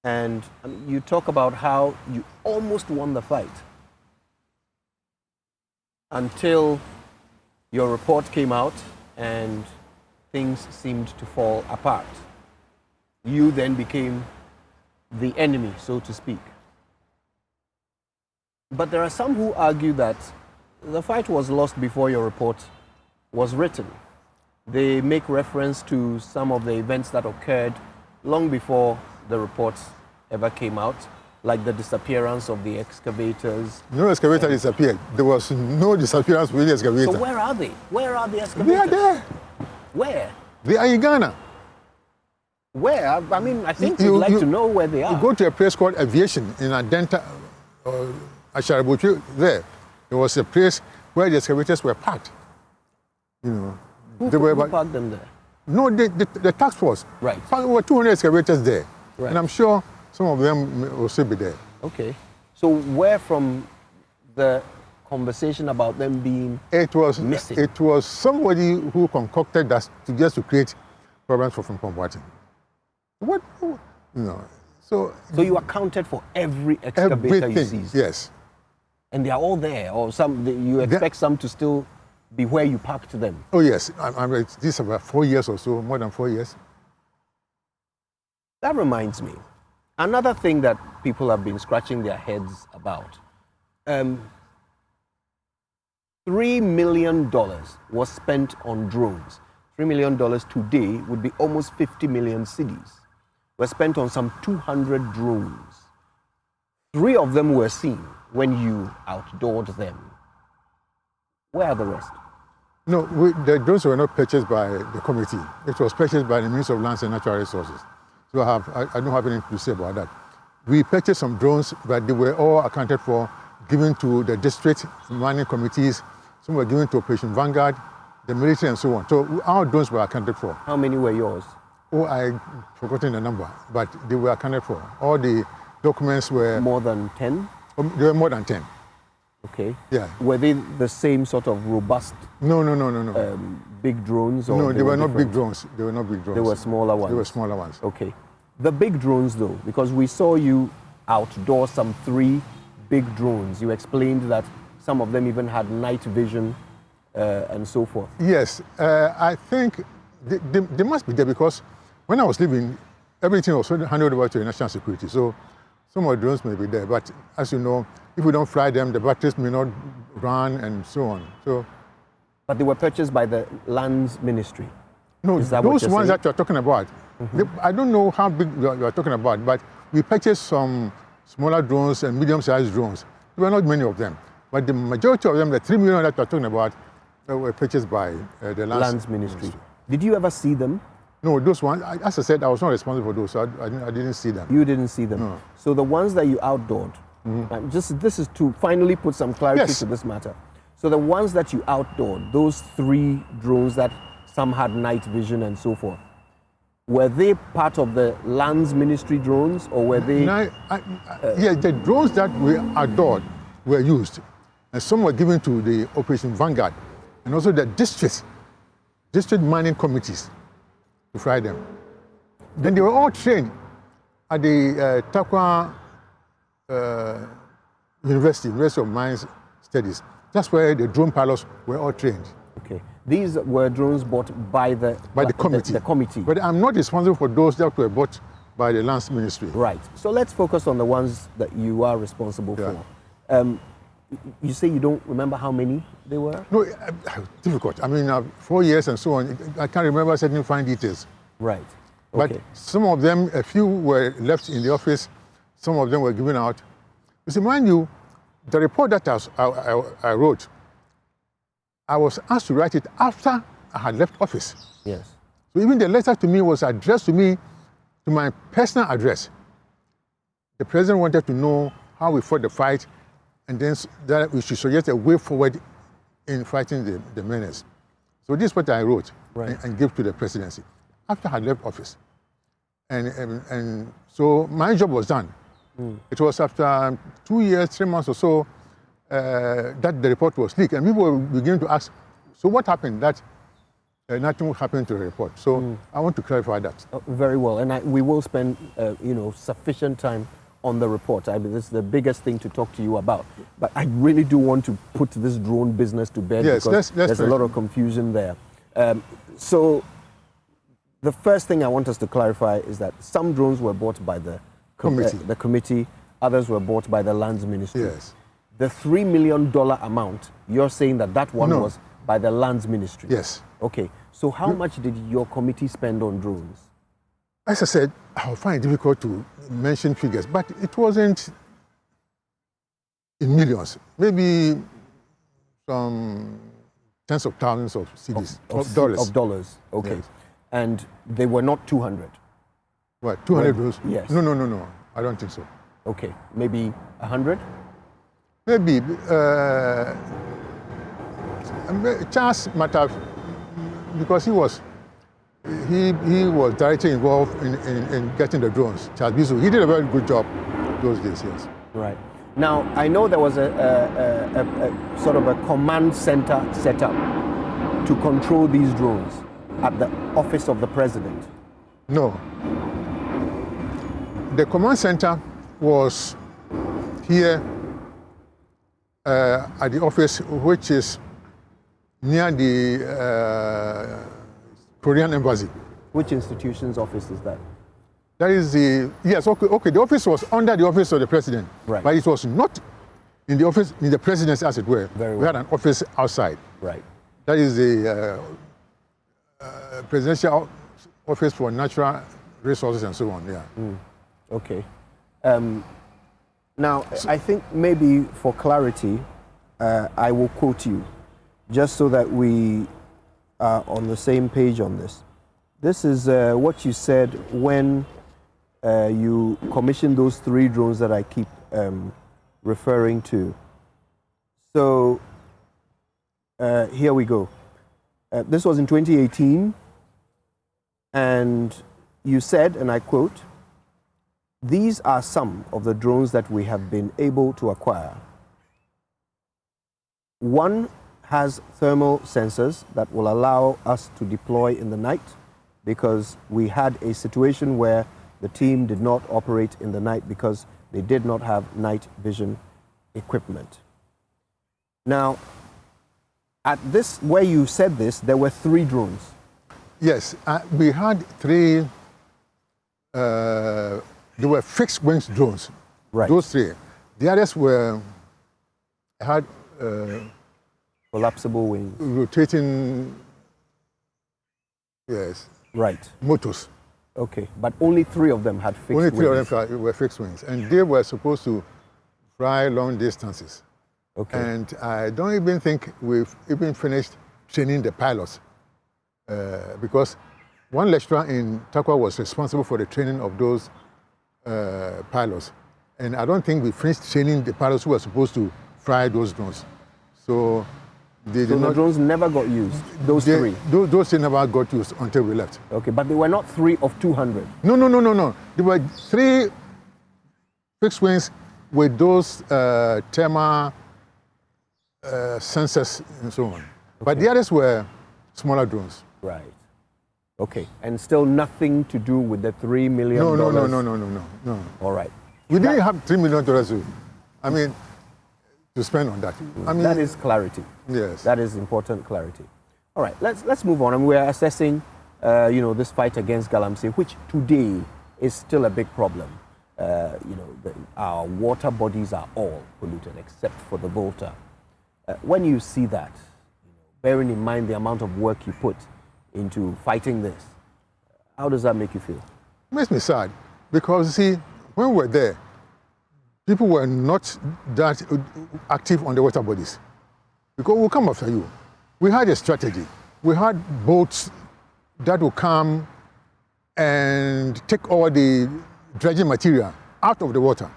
And you talk about how you almost won the fight until your report came out and things seemed to fall apart. You then became the enemy, so to speak. But there are some who argue that the fight was lost before your report was written. They make reference to some of the events that occurred long before the reports ever came out. like the disappearance of the excavators? No excavator disappeared. There was no disappearance with the excavator. So where are they? Where are the excavators? They are there. Where? They are in Ghana. Where? I mean, I think we'd like to know where they are. You go to a place called Aviation in Adenta, Asharabuchi, there. There was a place where the excavators were parked. You know, Who parked them there? No, the task force. Right. There were 200 excavators there. Right. And I'm sure some of them will still be there. Okay. So where from the conversation about them being missing? It was somebody who concocted that just to create problems for Frimpong Boateng. What? No. So you accounted for every excavator you seized? Yes. And they are all there, or you expect some to still be where you parked them? Oh yes, this is about 4 years or so, more than 4 years. That reminds me, another thing that people have been scratching their heads about. $3 million was spent on drones. $3 million today would be almost 50 million cedis. Were spent on some 200 drones. 3 of them were seen when you outdoored them. Where are the rest? No, the drones were not purchased by the committee. It was purchased by the Ministry of Lands and Natural Resources. So I don't have anything to say about that. We purchased some drones, but they were all accounted for, given to the district mining committees. Some were given to Operation Vanguard, the military, and so on. So our drones were accounted for. How many were yours? Oh, I've forgotten the number, but they were accounted for. All the documents were... More than 10? They were more than 10. Okay. Yeah. Were they the same sort of robust? No. Big drones? Or no, they were not big drones. They were not big drones. They were smaller ones? They were smaller ones. Okay. The big drones, though, because we saw you outdoor some 3 big drones. You explained that some of them even had night vision and so forth. Yes. I think they must be there because when I was leaving, everything was handed over to the national security. So some of the drones may be there. But as you know, if we don't fly them, the batteries may not run and so on. But they were purchased by the Lands Ministry? No, those ones that you're talking about, I don't know how big you're talking about, but we purchased some smaller drones and medium-sized drones. There were not many of them. But the majority of them, the 3 million that you're talking about, were purchased by the Lands Ministry. Did you ever see them? No, those ones, as I said, I was not responsible for those, so I didn't see them. You didn't see them? No. So the ones that you outdoored, this is to finally put some clarity to this matter. So the ones that you outdoored, those 3 drones that some had night vision and so forth, were they part of the Lands Ministry drones, or were they... Yeah, the drones that we outdoored were used, and some were given to the Operation Vanguard, and also the district mining committees to fly them. Then they were all trained at the Takwa University of Mines Studies. That's where the drone pilots were all trained. Okay. These were drones bought by the committee. The committee. But I'm not responsible for those that were bought by the Lands Ministry. Right. So let's focus on the ones that you are responsible for. You say you don't remember how many they were? No, difficult. I mean, 4 years and so on. I can't remember certain fine details. Right. Okay. But some of them, a few were left in the office. Some of them were given out. You see, mind you, the report that I wrote, I was asked to write it after I had left office. Yes. So even the letter to me was addressed to me, to my personal address. The president wanted to know how we fought the fight, and then that we should suggest a way forward in fighting the menace. So this is what I wrote and gave to the presidency after I had left office. And so my job was done. It was after 2 years, 3 months or so, that the report was leaked. And people were beginning to ask, so what happened that nothing happened to the report? So I want to clarify that. Very well. And we will spend sufficient time on the report. I mean, this is the biggest thing to talk to you about. But I really do want to put this drone business to bed, because there's a lot of confusion there. So the first thing I want us to clarify is that some drones were bought by the committee, others were bought by the Lands Ministry. Yes. The $3 million amount, you're saying that one was by the Lands Ministry? Yes. Okay. So how much did your committee spend on drones? As I said, I find it difficult to mention figures, but it wasn't in millions. Maybe some tens of thousands of cedis, of dollars. Of dollars, okay. Yes. And they were not 200? What, 200 drones? Yes. No. I don't think so. Okay, maybe 100? Maybe. Charles might have, because he was directly involved in getting the drones. Charles Bisu, he did a very good job those days, yes. Right. Now, I know there was a sort of a command center set up to control these drones at the office of the president. No. The command center was here at the office, which is near the Korean embassy. Which institution's office is that? That is yes, okay. The office was under the office of the president, right. But it was not in the office, in the presidency, as it were. Very well. We had an office outside. Right. That is the presidential office for natural resources and so on, yeah. Okay. Now, I think maybe for clarity, I will quote you, just so that we are on the same page on this. This is what you said when you commissioned those 3 drones that I keep referring to. So, here we go. This was in 2018, and you said, and I quote, "These are some of the drones that we have been able to acquire. One has thermal sensors that will allow us to deploy in the night, because we had a situation where the team did not operate in the night because they did not have night vision equipment." Now, at this, where you said this, there were 3 drones. Yes, we had 3, they were fixed wings drones. Right. Those 3. The others had collapsible wings. Rotating, yes. Right. Motors. Okay, but only 3 of them had fixed wings. Only 3 of them were fixed wings, and they were supposed to fly long distances. Okay. And I don't even think we've even finished training the pilots, because one lecturer in Takwa was responsible for the training of those pilots, and I don't think we finished training the pilots who were supposed to fly those drones. So the drones never got used, those 3? Those 3 never got used until we left. Okay, but they were not 3 of 200? No. There were 3 fixed wings with those thermal sensors and so on. Okay. But the others were smaller drones. Right. Okay, and still nothing to do with the $3 million? No. All right. We didn't have $3 million, I mean, to spend on that. I mean, that is clarity. Yes. That is important clarity. All right, let's move on. And we're assessing, this fight against Galamsey, which today is still a big problem. Our water bodies are all polluted except for the Volta. When you see that, bearing in mind the amount of work you put into fighting this, how does that make you feel? It makes me sad, because, see, when we were there, people were not that active on the water bodies, because we'll come after you. We had a strategy. We had boats that would come and take all the dredging material out of the water.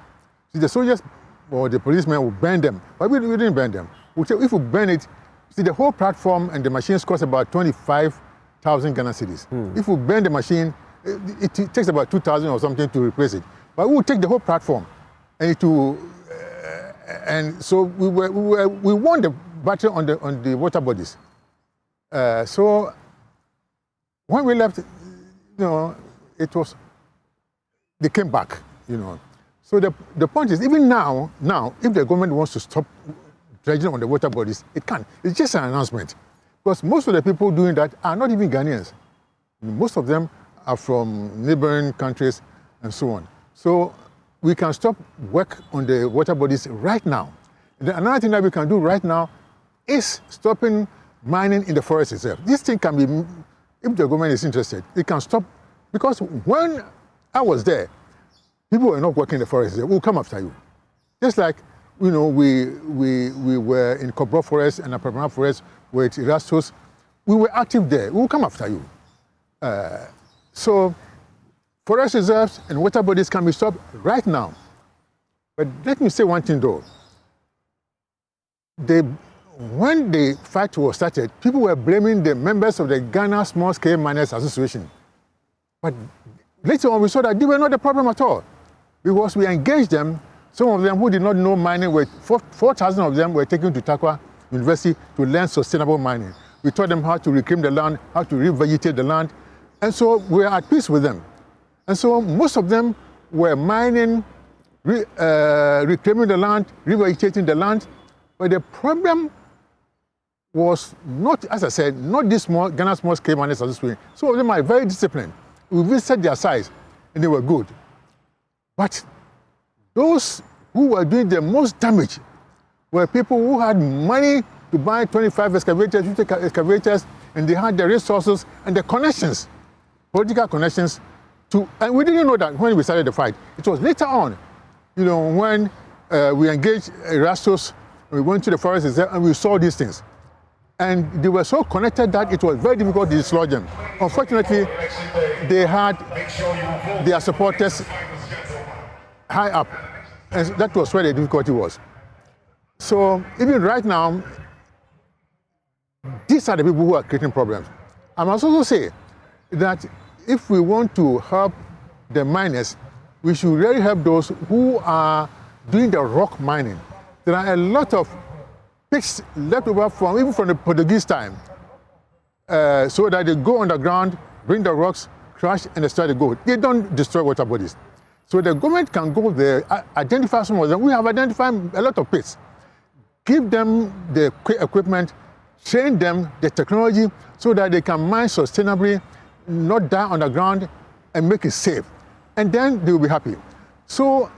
See, the soldiers or the policemen would burn them, but we didn't burn them. If we burn it, see, the whole platform and the machines cost about 25,000 Ghana cedis. If we burn the machine, it takes about 2,000 or something to replace it. But we would take the whole platform, and and so we won the battle on the water bodies. So when we left, they came back, So the point is, even now, if the government wants to stop dredging on the water bodies, it can. It's just an announcement. Because most of the people doing that are not even Ghanaians. Most of them are from neighboring countries and so on. So we can stop work on the water bodies right now. Another thing that we can do right now is stopping mining in the forest itself. This thing can be, if the government is interested, it can stop Because when I was there, people were not working in the forest. They will come after you. Just like, we were in Cobra Forest and Apamana Forest with Erastus. We were active there. We will come after you. So forest reserves and water bodies can be stopped right now. But let me say one thing though. When the fight was started, people were blaming the members of the Ghana Small Scale Miners Association. But later on, we saw that they were not the problem at all. Because we engaged them, some of them who did not know mining, 4,000 of them were taken to Takwa University to learn sustainable mining. We taught them how to reclaim the land, how to revegetate the land. And so we were at peace with them. And so most of them were mining, reclaiming the land, revegetating the land. But the problem was not, as I said, not this Ghana Small Scale Miners Association. Some of them are very disciplined. We visited their sites, and they were good. But those who were doing the most damage were people who had money to buy 25 excavators, 50 excavators, and they had the resources and the connections, political connections, and we didn't know that when we started the fight. It was later on, when we engaged Erastus, we went to the forest reserve and we saw these things. And they were so connected that it was very difficult to dislodge them. Unfortunately, they had their supporters high up, and that was where the difficulty was. So even right now, these are the people who are creating problems. I must also say that if we want to help the miners, we should really help those who are doing the rock mining. There are a lot of pits left over even from the Portuguese time, so that they go underground, bring the rocks, crash, and they start to go. They don't destroy water bodies. So the government can go there, identify some of them. We have identified a lot of pits. Give them the equipment, train them the technology so that they can mine sustainably, not die underground, and make it safe. And then they will be happy. So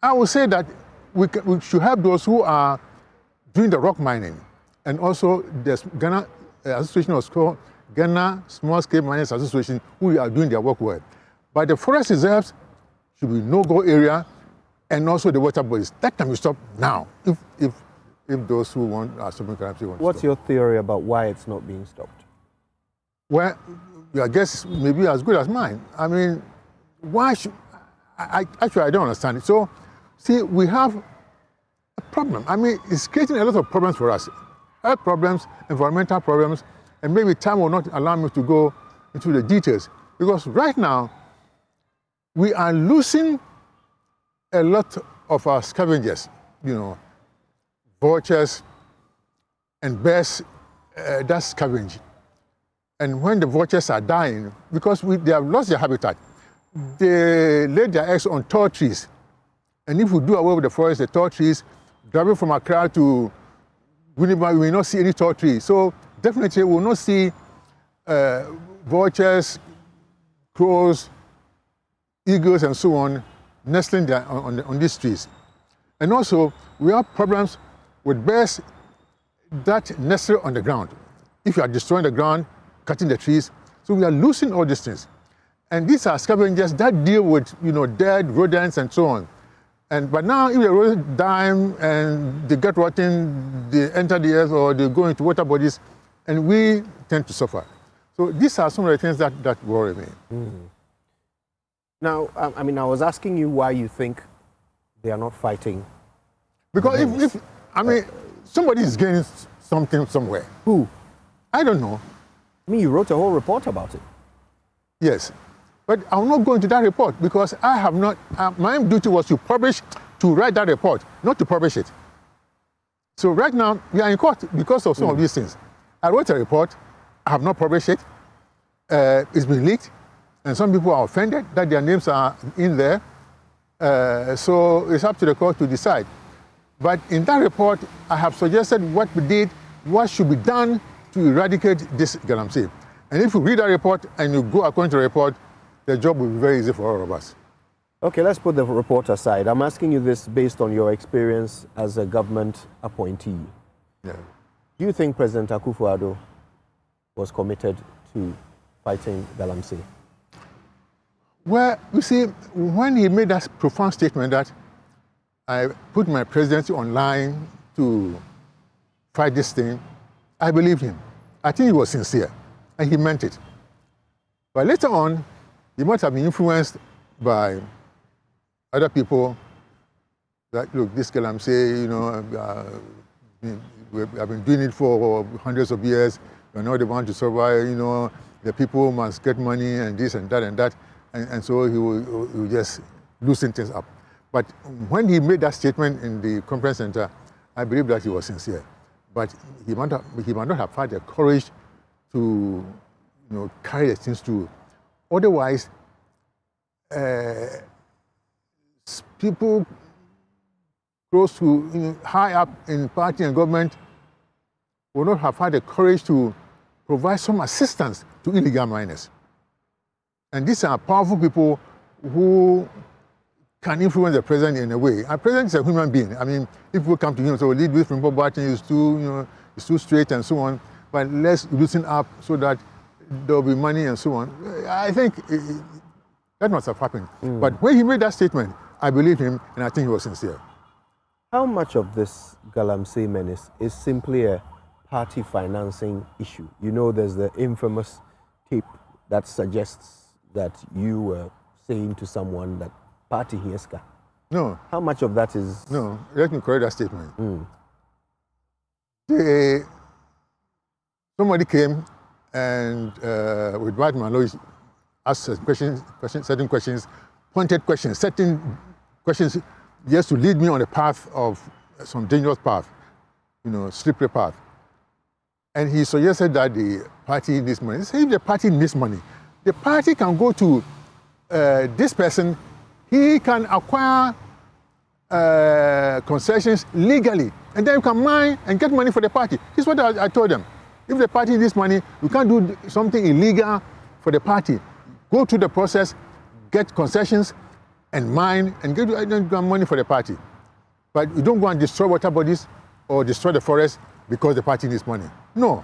I would say that we should help those who are doing the rock mining. And also the Ghana Association was called Ghana Small Scale Miners Association, who are doing their work well. But the forest reserves should be no-go area, and also the water bodies. That can be stopped now, if those who want stopping corruption want to What's stop. your theory about why it's not being stopped? Well, your guess may be as good as mine. I mean, why should... Actually, I don't understand it. So, see, we have a problem. I mean, it's creating a lot of problems for us. Health problems, environmental problems, and maybe time will not allow me to go into the details. Because right now, we are losing a lot of our scavengers, vultures and bears that scavenge. And when the vultures are dying, because they have lost their habitat, they lay their eggs on tall trees. And if we do away with the forest, the tall trees, driving from Accra to Winnipeg, we will not see any tall trees. So definitely we will not see vultures, crows, eagles, and so on, nestling there on these trees. And also, we have problems with bears that nestle on the ground. If you are destroying the ground, cutting the trees, so we are losing all these things. And these are scavengers that deal with, dead rodents and so on. But now, if the rodents die and they get rotten, they enter the earth or they go into water bodies, and we tend to suffer. So these are some of the things that worry me. Mm. Now, I mean, I was asking you why you think they are not fighting. Because if somebody is getting something somewhere. Who? I don't know. I mean, you wrote a whole report about it. Yes. But I will not go into that report because I have not, my duty was to write that report, not to publish it. So right now, we are in court because of some of these things. I wrote a report, I have not published it, it's been leaked, and some people are offended that their names are in there. So it's up to the court to decide. But in that report, I have suggested what we did, what should be done to eradicate this galamsey. And if you read that report and you go according to the report, the job will be very easy for all of us. Okay, let's put the report aside. I'm asking you this based on your experience as a government appointee. Yeah. Do you think President Akufo-Addo was committed to fighting galamsey? Well, you see, when he made that profound statement that I put my presidency online to fight this thing, I believed him. I think he was sincere, and he meant it. But later on, he must have been influenced by other people that, look, this Galamsey, you know, I've been doing it for hundreds of years. You're not the one to survive, you know, the people must get money and this and that and that. And so he will just loosen things up. But when he made that statement in the conference center, I believe that he was sincere. But he might not have had the courage to, you know, carry the things through. Otherwise, people close to, you know, high up in party and government would not have had the courage to provide some assistance to illegal miners. And these are powerful people who can influence the president in a way. Our president is a human being. I mean, if people come to him and say, well, lead with Rimpo Barton is too, you know, it's too straight and so on, but let's loosen up so that there'll be money and so on. I think that must have happened. But when he made that statement, I believe him, and I think he was sincere. How much of this Galamsey menace is simply a party financing issue? You know, there's the infamous tape that suggests that you were saying to someone that party Hieska. No. How much of that is... No, let me correct that statement. Somebody came and with white man asked certain questions, pointed questions, certain questions just to lead me on a path of some dangerous path, you know, slippery path. And he suggested that the party needs money. He said, if the party needs money, the party can go to this person. He can acquire concessions legally, and then you can mine and get money for the party. This is what I told them. If the party needs money, you can't do something illegal for the party. Go through the process, get concessions, and mine, and get money for the party. But you don't go and destroy water bodies or destroy the forest because the party needs money. No.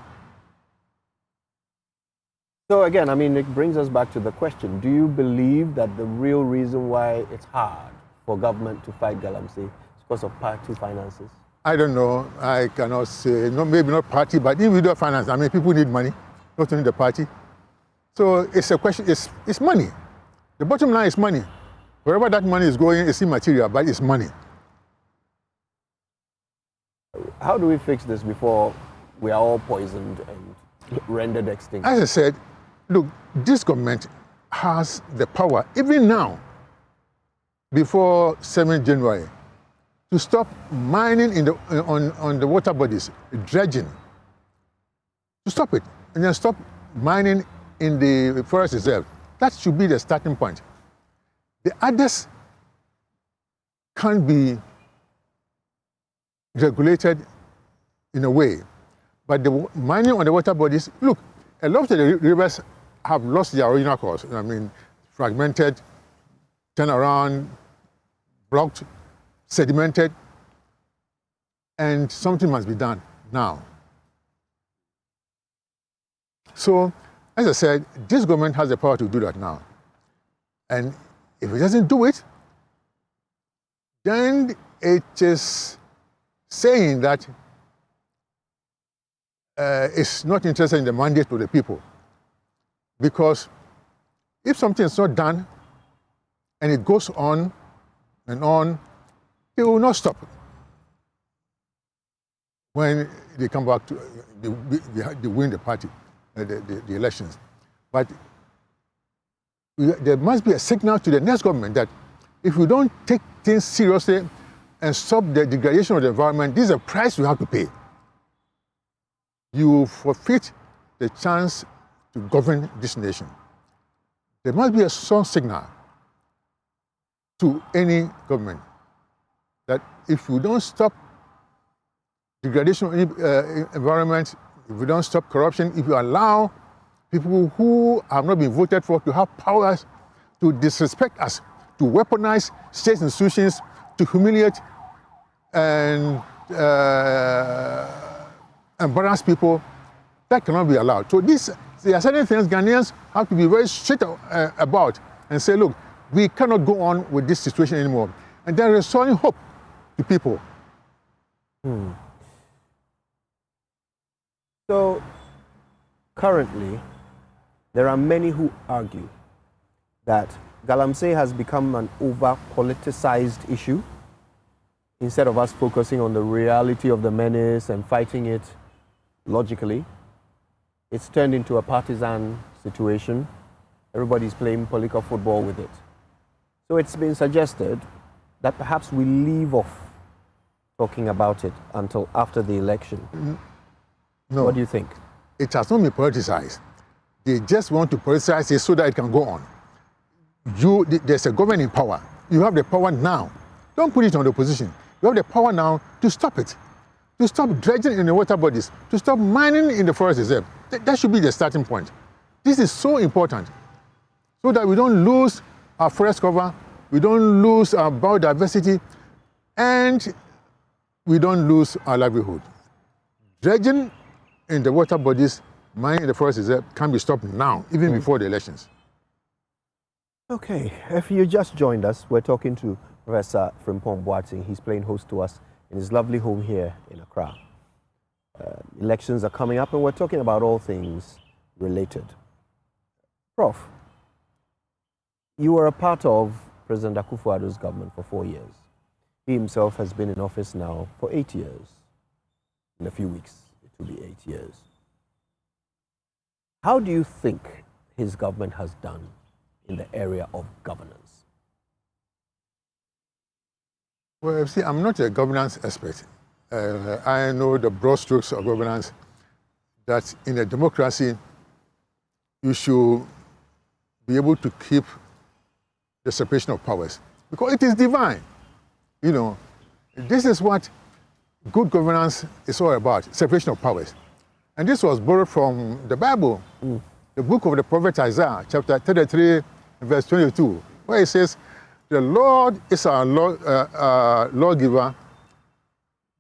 So again, I mean, it brings us back to the question. Do you believe that the real reason why it's hard for government to fight Galamsey is because of party finances? I don't know. I cannot say. No, maybe not party, but individual finance. I mean, people need money, not only the party. So it's a question, it's money. The bottom line is money. Wherever that money is going, it's immaterial, but it's money. How do we fix this before we are all poisoned and rendered extinct? As I said, look, this government has the power, even now, before 7th January, to stop mining on the water bodies, dredging, to stop it, and then stop mining in the forest reserve. That should be the starting point. The others can be regulated in a way, but the mining on the water bodies, look, a lot of the rivers have lost their original course. I mean, fragmented, turned around, blocked, sedimented, and something must be done now. So, as I said, this government has the power to do that now. And if it doesn't do it, then it is saying that it's not interested in the mandate of the people. Because if something is not done and it goes on and on, they will not stop. When they come back to, they win the party, the elections. But there must be a signal to the next government that if we don't take things seriously and stop the degradation of the environment, this is a price you have to pay. You forfeit the chance to govern this nation. There must be a strong signal to any government that if we don't stop degradation of the environment, if we don't stop corruption, if we allow people who have not been voted for to have powers to disrespect us, to weaponize state institutions, to humiliate and embarrass people, that cannot be allowed. So there are certain things Ghanaians have to be very strict about. and say, look, we cannot go on with this situation anymore. And they're restoring hope to people. So, currently, there are many who argue that Galamsey has become an over-politicized issue. Instead of us focusing on the reality of the menace and fighting it logically, it's turned into a partisan situation. Everybody's playing political football with it. So it's been suggested that perhaps we leave off talking about it until after the election. No. What do you think? It has not been politicized. They just want to politicize it so that it can go on. There's a government in power. You have the power now. Don't put it on the opposition. You have the power now to stop it, to stop dredging in the water bodies, to stop mining in the forest reserve. That should be the starting point. This is so important so that we don't lose our forest cover, we don't lose our biodiversity, and we don't lose our livelihood. Dredging in the water bodies, mining in the forest reserve can be stopped now, even before the elections. Okay, if you just joined us, we're talking to Professor Frimpong Boateng. He's playing host to us in his lovely home here in Accra. Elections are coming up and we're talking about all things related. Prof, you were a part of President Akufo-Addo's government for 4 years. He himself has been in office now for 8 years. In a few weeks, it will be 8 years. How do you think his government has done in the area of governance? Well, see, I'm not a governance expert. I know the broad strokes of governance, that in a democracy, you should be able to keep the separation of powers, because it is divine. You know, this is what good governance is all about, separation of powers. And this was borrowed from the Bible, the book of the prophet Isaiah, chapter 33, verse 22, where it says, the Lord is our lawgiver,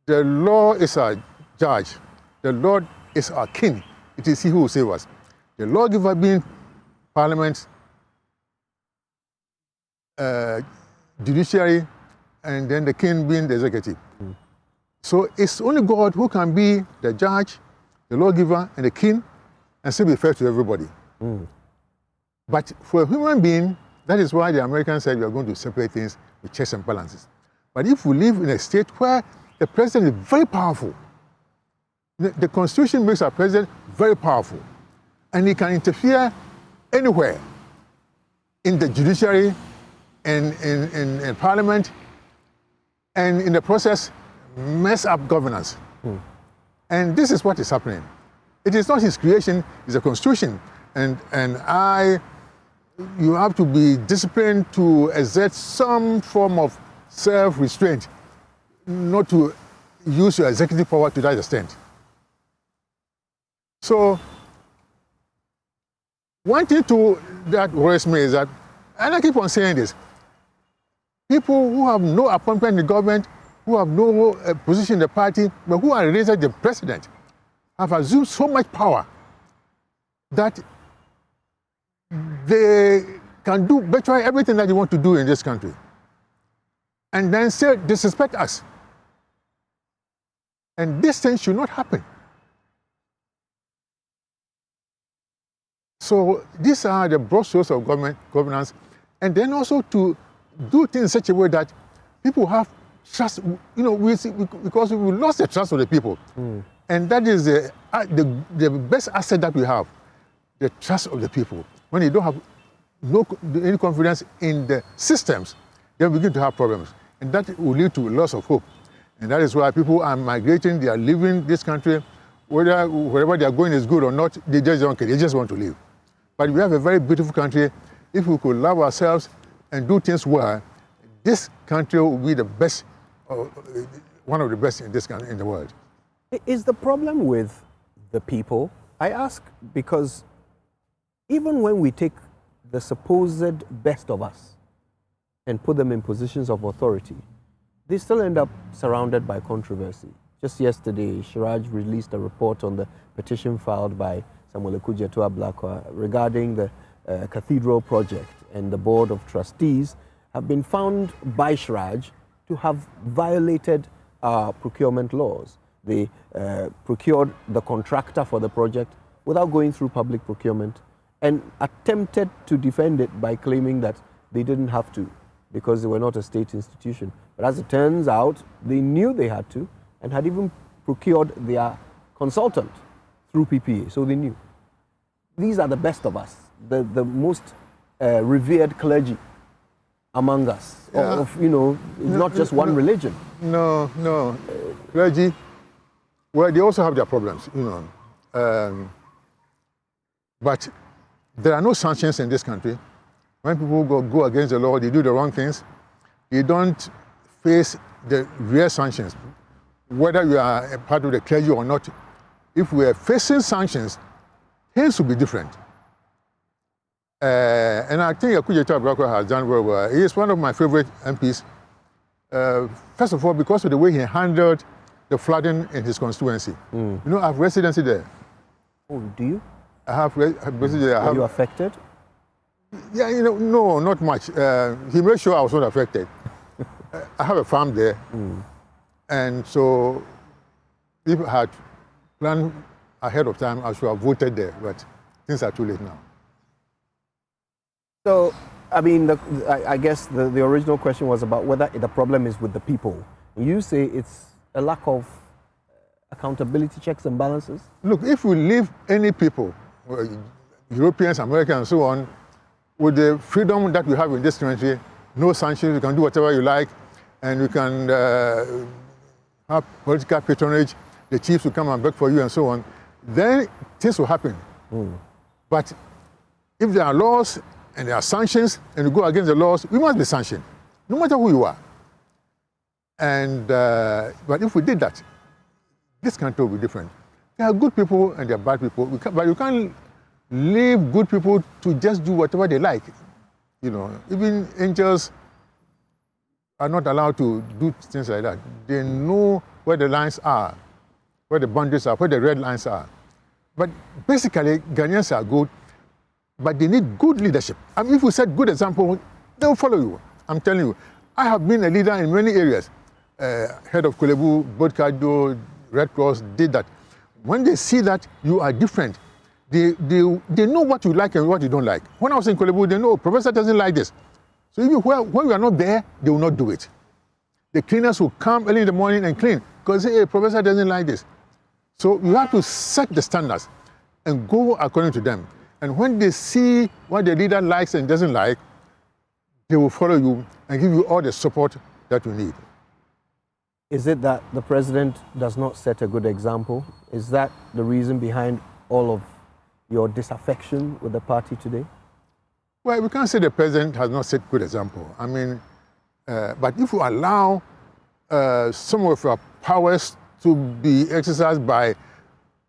the Lord is our judge, the Lord is our king. It is he who will save us. The lawgiver being parliament, judiciary, and then the king being the executive. So it's only God who can be the judge, the lawgiver, and the king, and still be fair to everybody. But for a human being, that is why the Americans said we are going to separate things with checks and balances. But if we live in a state where the president is very powerful, the Constitution makes our president very powerful, and he can interfere anywhere in the judiciary and in parliament, and in the process mess up governance. And this is what is happening. It is not his creation, it's a Constitution. And you have to be disciplined to exert some form of self-restraint, not to use your executive power to that extent. So, one thing that worries me is that, and I keep on saying this, people who have no appointment in the government, who have no position in the party, but who are raised as the president, have assumed so much power that they can do virtually everything that they want to do in this country. And then say, disrespect us. And this thing should not happen. So these are the broad strokes of governance. And then also to do things in such a way that people have trust. You know, because we lost the trust of the people. And that is the best asset that we have, the trust of the people. When you don't have any confidence in the systems, they begin to have problems. And that will lead to loss of hope. And that is why people are migrating, they are leaving this country, wherever they are going is good or not, they just don't care, they just want to leave. But we have a very beautiful country. If we could love ourselves and do things well, this country will be the best, one of the best in the world. Is the problem with the people? I ask because even when we take the supposed best of us and put them in positions of authority, they still end up surrounded by controversy. Just yesterday, Shiraj released a report on the petition filed by Samuel Ekudzeto Ablakwa regarding the cathedral project. and the Board of Trustees have been found by SHRAJ to have violated our procurement laws. They procured the contractor for the project without going through public procurement and attempted to defend it by claiming that they didn't have to because they were not a state institution. But as it turns out, they knew they had to and had even procured their consultant through PPA, so they knew. These are the best of us, the most revered clergy among us, of, you know, not just one religion. No. Clergy, well, they also have their problems, you know. But there are no sanctions in this country. When people go against the law, they do the wrong things, they don't face the real sanctions. Whether you are a part of the clergy or not, if we are facing sanctions, things will be different. And I think Akujeta Abrako has done very well. He is one of my favorite MPs. First of all, because of the way he handled the flooding in his constituency. You know, I have residency there. Oh, do you? I have residency there. Are you affected? Yeah, you know, no, not much. He made sure I was not affected. I have a farm there. And so if I had planned ahead of time, I should have voted there, but things are too late now. So, I mean, I guess the original question was about whether the problem is with the people. You say it's a lack of accountability, checks and balances? Look, if we leave any people, Europeans, Americans, and so on, with the freedom that we have in this country, no sanctions, you can do whatever you like, and you can have political patronage, the chiefs will come and beg for you and so on, then things will happen. But if there are laws and there are sanctions and you go against the laws, we must be sanctioned, no matter who you are. And but if we did that, this country will be different. There are good people and there are bad people, but you can't leave good people to just do whatever they like. You know, even angels are not allowed to do things like that. They know where the lines are, where the boundaries are, where the red lines are. But basically, Ghanaians are good, but they need good leadership. I mean, if we set good example, they will follow you. I'm telling you. I have been a leader in many areas. Head of Kolebu, Bodkado, Red Cross did that. When they see that you are different, they know what you like and what you don't like. When I was in Kolebu, they know, Professor doesn't like this. So even when we are not there, they will not do it. The cleaners will come early in the morning and clean because, hey, Professor doesn't like this. So you have to set the standards and go according to them. And when they see what the leader likes and doesn't like, they will follow you and give you all the support that you need. Is it that the president does not set a good example? Is that the reason behind all of your disaffection with the party today? Well, we can't say the president has not set a good example. I mean, but if you allow some of your powers to be exercised by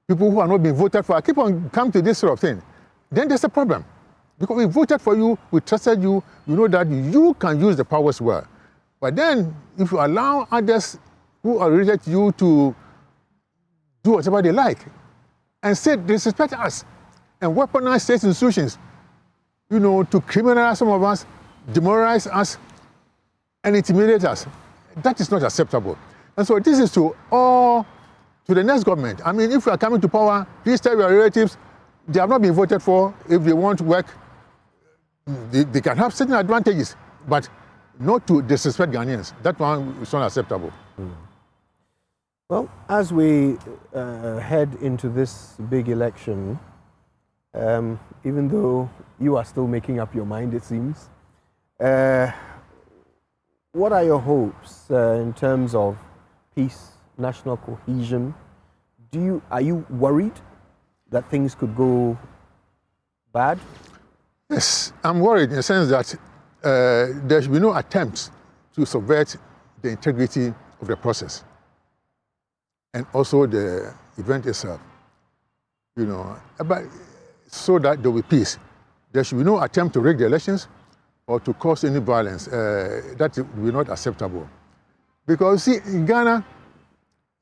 people who are not being voted for, I keep on coming to this sort of thing, then there's a problem. Because we voted for you, we trusted you, you know that you can use the powers well. But then, if you allow others who are reject you to do whatever they like, and say disrespect us, and weaponize state institutions, you know, to criminalize some of us, demoralize us, and intimidate us, that is not acceptable. And so this is to the next government. I mean, if you are coming to power, please tell your relatives they have not been voted for. If they want to work, they can have certain advantages, but not to disrespect Ghanaians. That one is not acceptable. Well, as we head into this big election, even though you are still making up your mind, it seems, what are your hopes in terms of peace, national cohesion? Are you worried that things could go bad? Yes, I'm worried in the sense that there should be no attempts to subvert the integrity of the process and also the event itself, you know, but so that there will be peace. There should be no attempt to rig the elections or to cause any violence. That will be not acceptable. Because, see, in Ghana,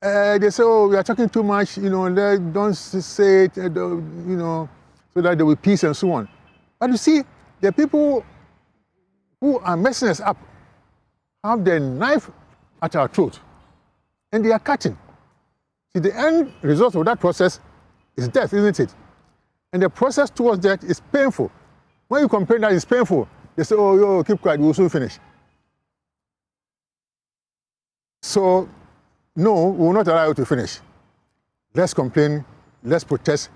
they say, oh, we are talking too much, you know, don't say it, you know, so that there will be peace and so on. But you see, the people who are messing us up have the knife at our throat, and they are cutting. See, the end result of that process is death, isn't it? And the process towards death is painful. When you complain that it's painful, they say, oh, yo, keep quiet, we'll soon finish. So, no, we will not allow you to finish. Let's complain, let's protest,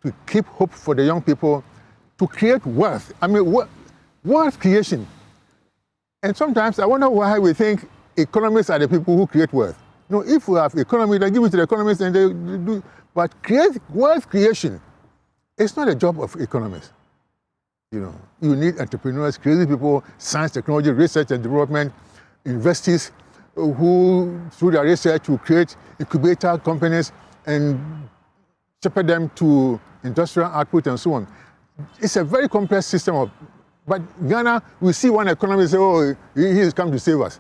to keep hope for the young people, to create wealth. I mean, wealth creation. And sometimes I wonder why we think economists are the people who create wealth. No, if we have economy, they give it to the economists and they do. But wealth creation, it's not a job of economists. You know, you need entrepreneurs, creative people, science, technology, research and development, universities who, through their research, will create incubator companies and shepherd them to industrial output and so on. It's a very complex system but Ghana, we see one economist say, oh, he has come to save us.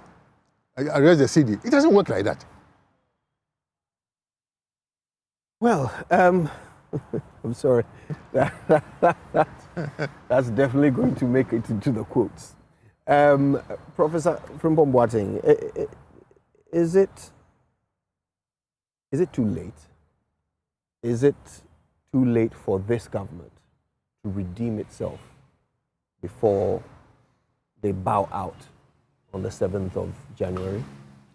Arrest the CD. It doesn't work like that. Well, I'm sorry. That's definitely going to make it into the quotes. Professor Frimpong Boateng, is it too late? Is it too late for this government to redeem itself before they bow out on the 7th of January?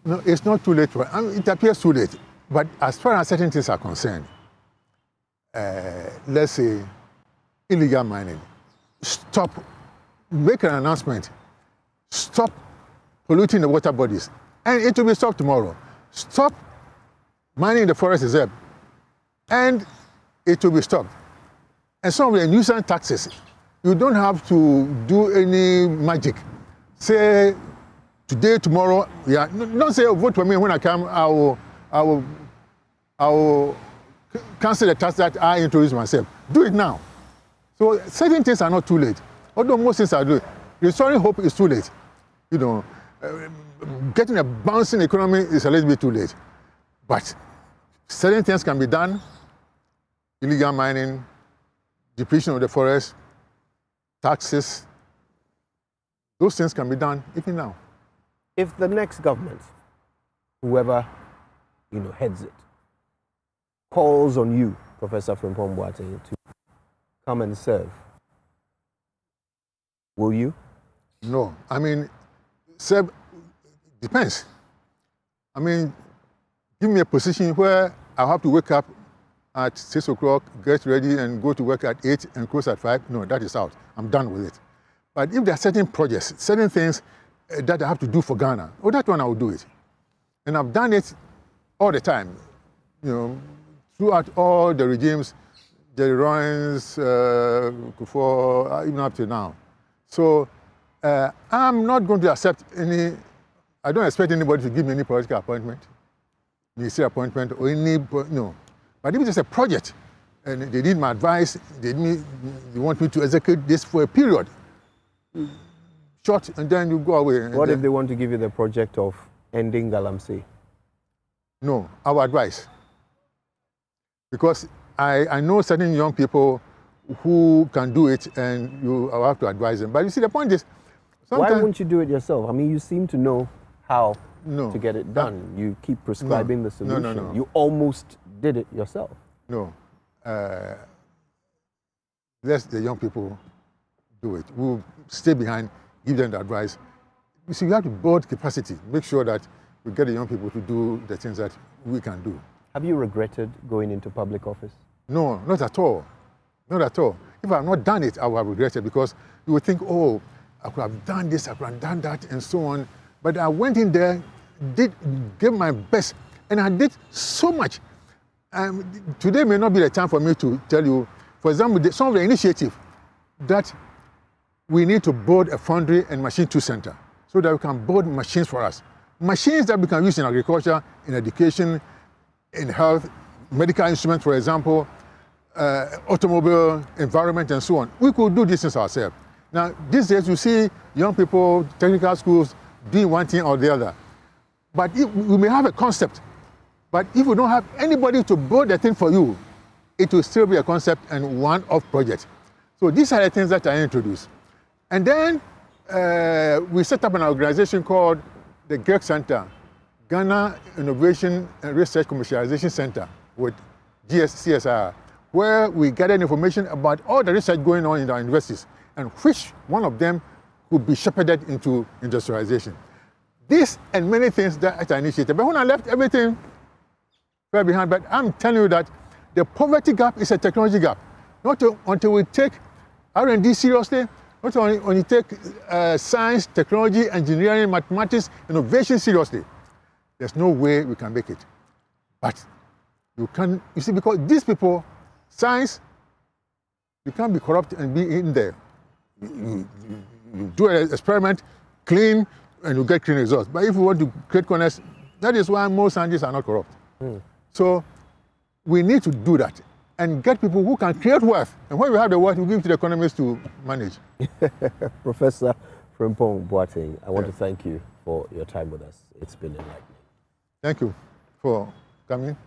No, it's not too late. It appears too late. But as far as certain things are concerned, let's say illegal mining, stop, make an announcement, stop polluting the water bodies, and it will be stopped tomorrow. Stop mining the forest reserve, and it will be stopped. And some of the nuisance taxes, you don't have to do any magic. Say today, tomorrow, yeah. Don't say, oh, vote for me. When I come, I will cancel the tax that I introduced myself. Do it now. So certain things are not too late. Although most things are too late. Restoring hope is too late. You know, getting a bouncing economy is a little bit too late. But certain things can be done. Illegal mining, depletion of the forest, taxes, those things can be done even now. If the next government, whoever heads it, calls on you, Professor Frimpong Boateng, to come and serve, will you? No. I mean, serve depends. I mean, give me a position where I have to wake up at 6 o'clock, get ready and go to work at 8 and close at 5. No, that is out. I'm done with it. But if there are certain projects, certain things that I have to do for Ghana, that one I will do it. And I've done it all the time, throughout all the regimes, Jerry Rawlings, Kufuor, even up to now. So I'm not going to accept I don't expect anybody to give me any political appointment, ministerial appointment, or no. But if it's a project, and they need my advice, they want me to execute this for a period, short, and then you go away. What if they want to give you the project of ending Galamsey? No, I will advise. Because I know certain young people who can do it, and you have to advise them. But you see, the point is, why won't you do it yourself? I mean, you seem to know how to get it done. You keep prescribing the solution. No. You almost did it yourself. No. Let the young people do it. We'll stay behind, give them the advice. You see, you have to build capacity. Make sure that we get the young people to do the things that we can do. Have you regretted going into public office? No, not at all. Not at all. If I have not done it, I would have regretted, because you would think, oh, I could have done this, I could have done that, and so on. But I went in there, gave my best, and I did so much. Today may not be the time for me to tell you, for example, some of the initiative that we need to build a foundry and machine tool center so that we can build machines for us. Machines that we can use in agriculture, in education, in health, medical instruments, for example, automobile, environment, and so on. We could do this ourselves. Now, these days you see young people, technical schools, doing one thing or the other. But we may have a concept, but if we don't have anybody to build the thing for you, it will still be a concept and one-off project. So these are the things that I introduce. And then we set up an organization called the GIRC Center, Ghana Innovation and Research Commercialization Center, with CSIR, where we gathered information about all the research going on in our universities and which one of them could be shepherded into industrialization. This and many things that I initiated. But when I left, everything fell behind. But I'm telling you that the poverty gap is a technology gap. Not until we take R&D seriously, not only when you take science, technology, engineering, mathematics, innovation seriously, there's no way we can make it. But you can, you see, because these people, science, you can't be corrupt and be in there. You do an experiment, clean, and you get clean results. But if you want to create corners, that is why most scientists are not corrupt. So we need to do that and get people who can create wealth. And when we have the wealth, we give to the economists to manage. Professor Frimpong Boateng, I want to thank you for your time with us. It's been enlightening. Thank you for coming.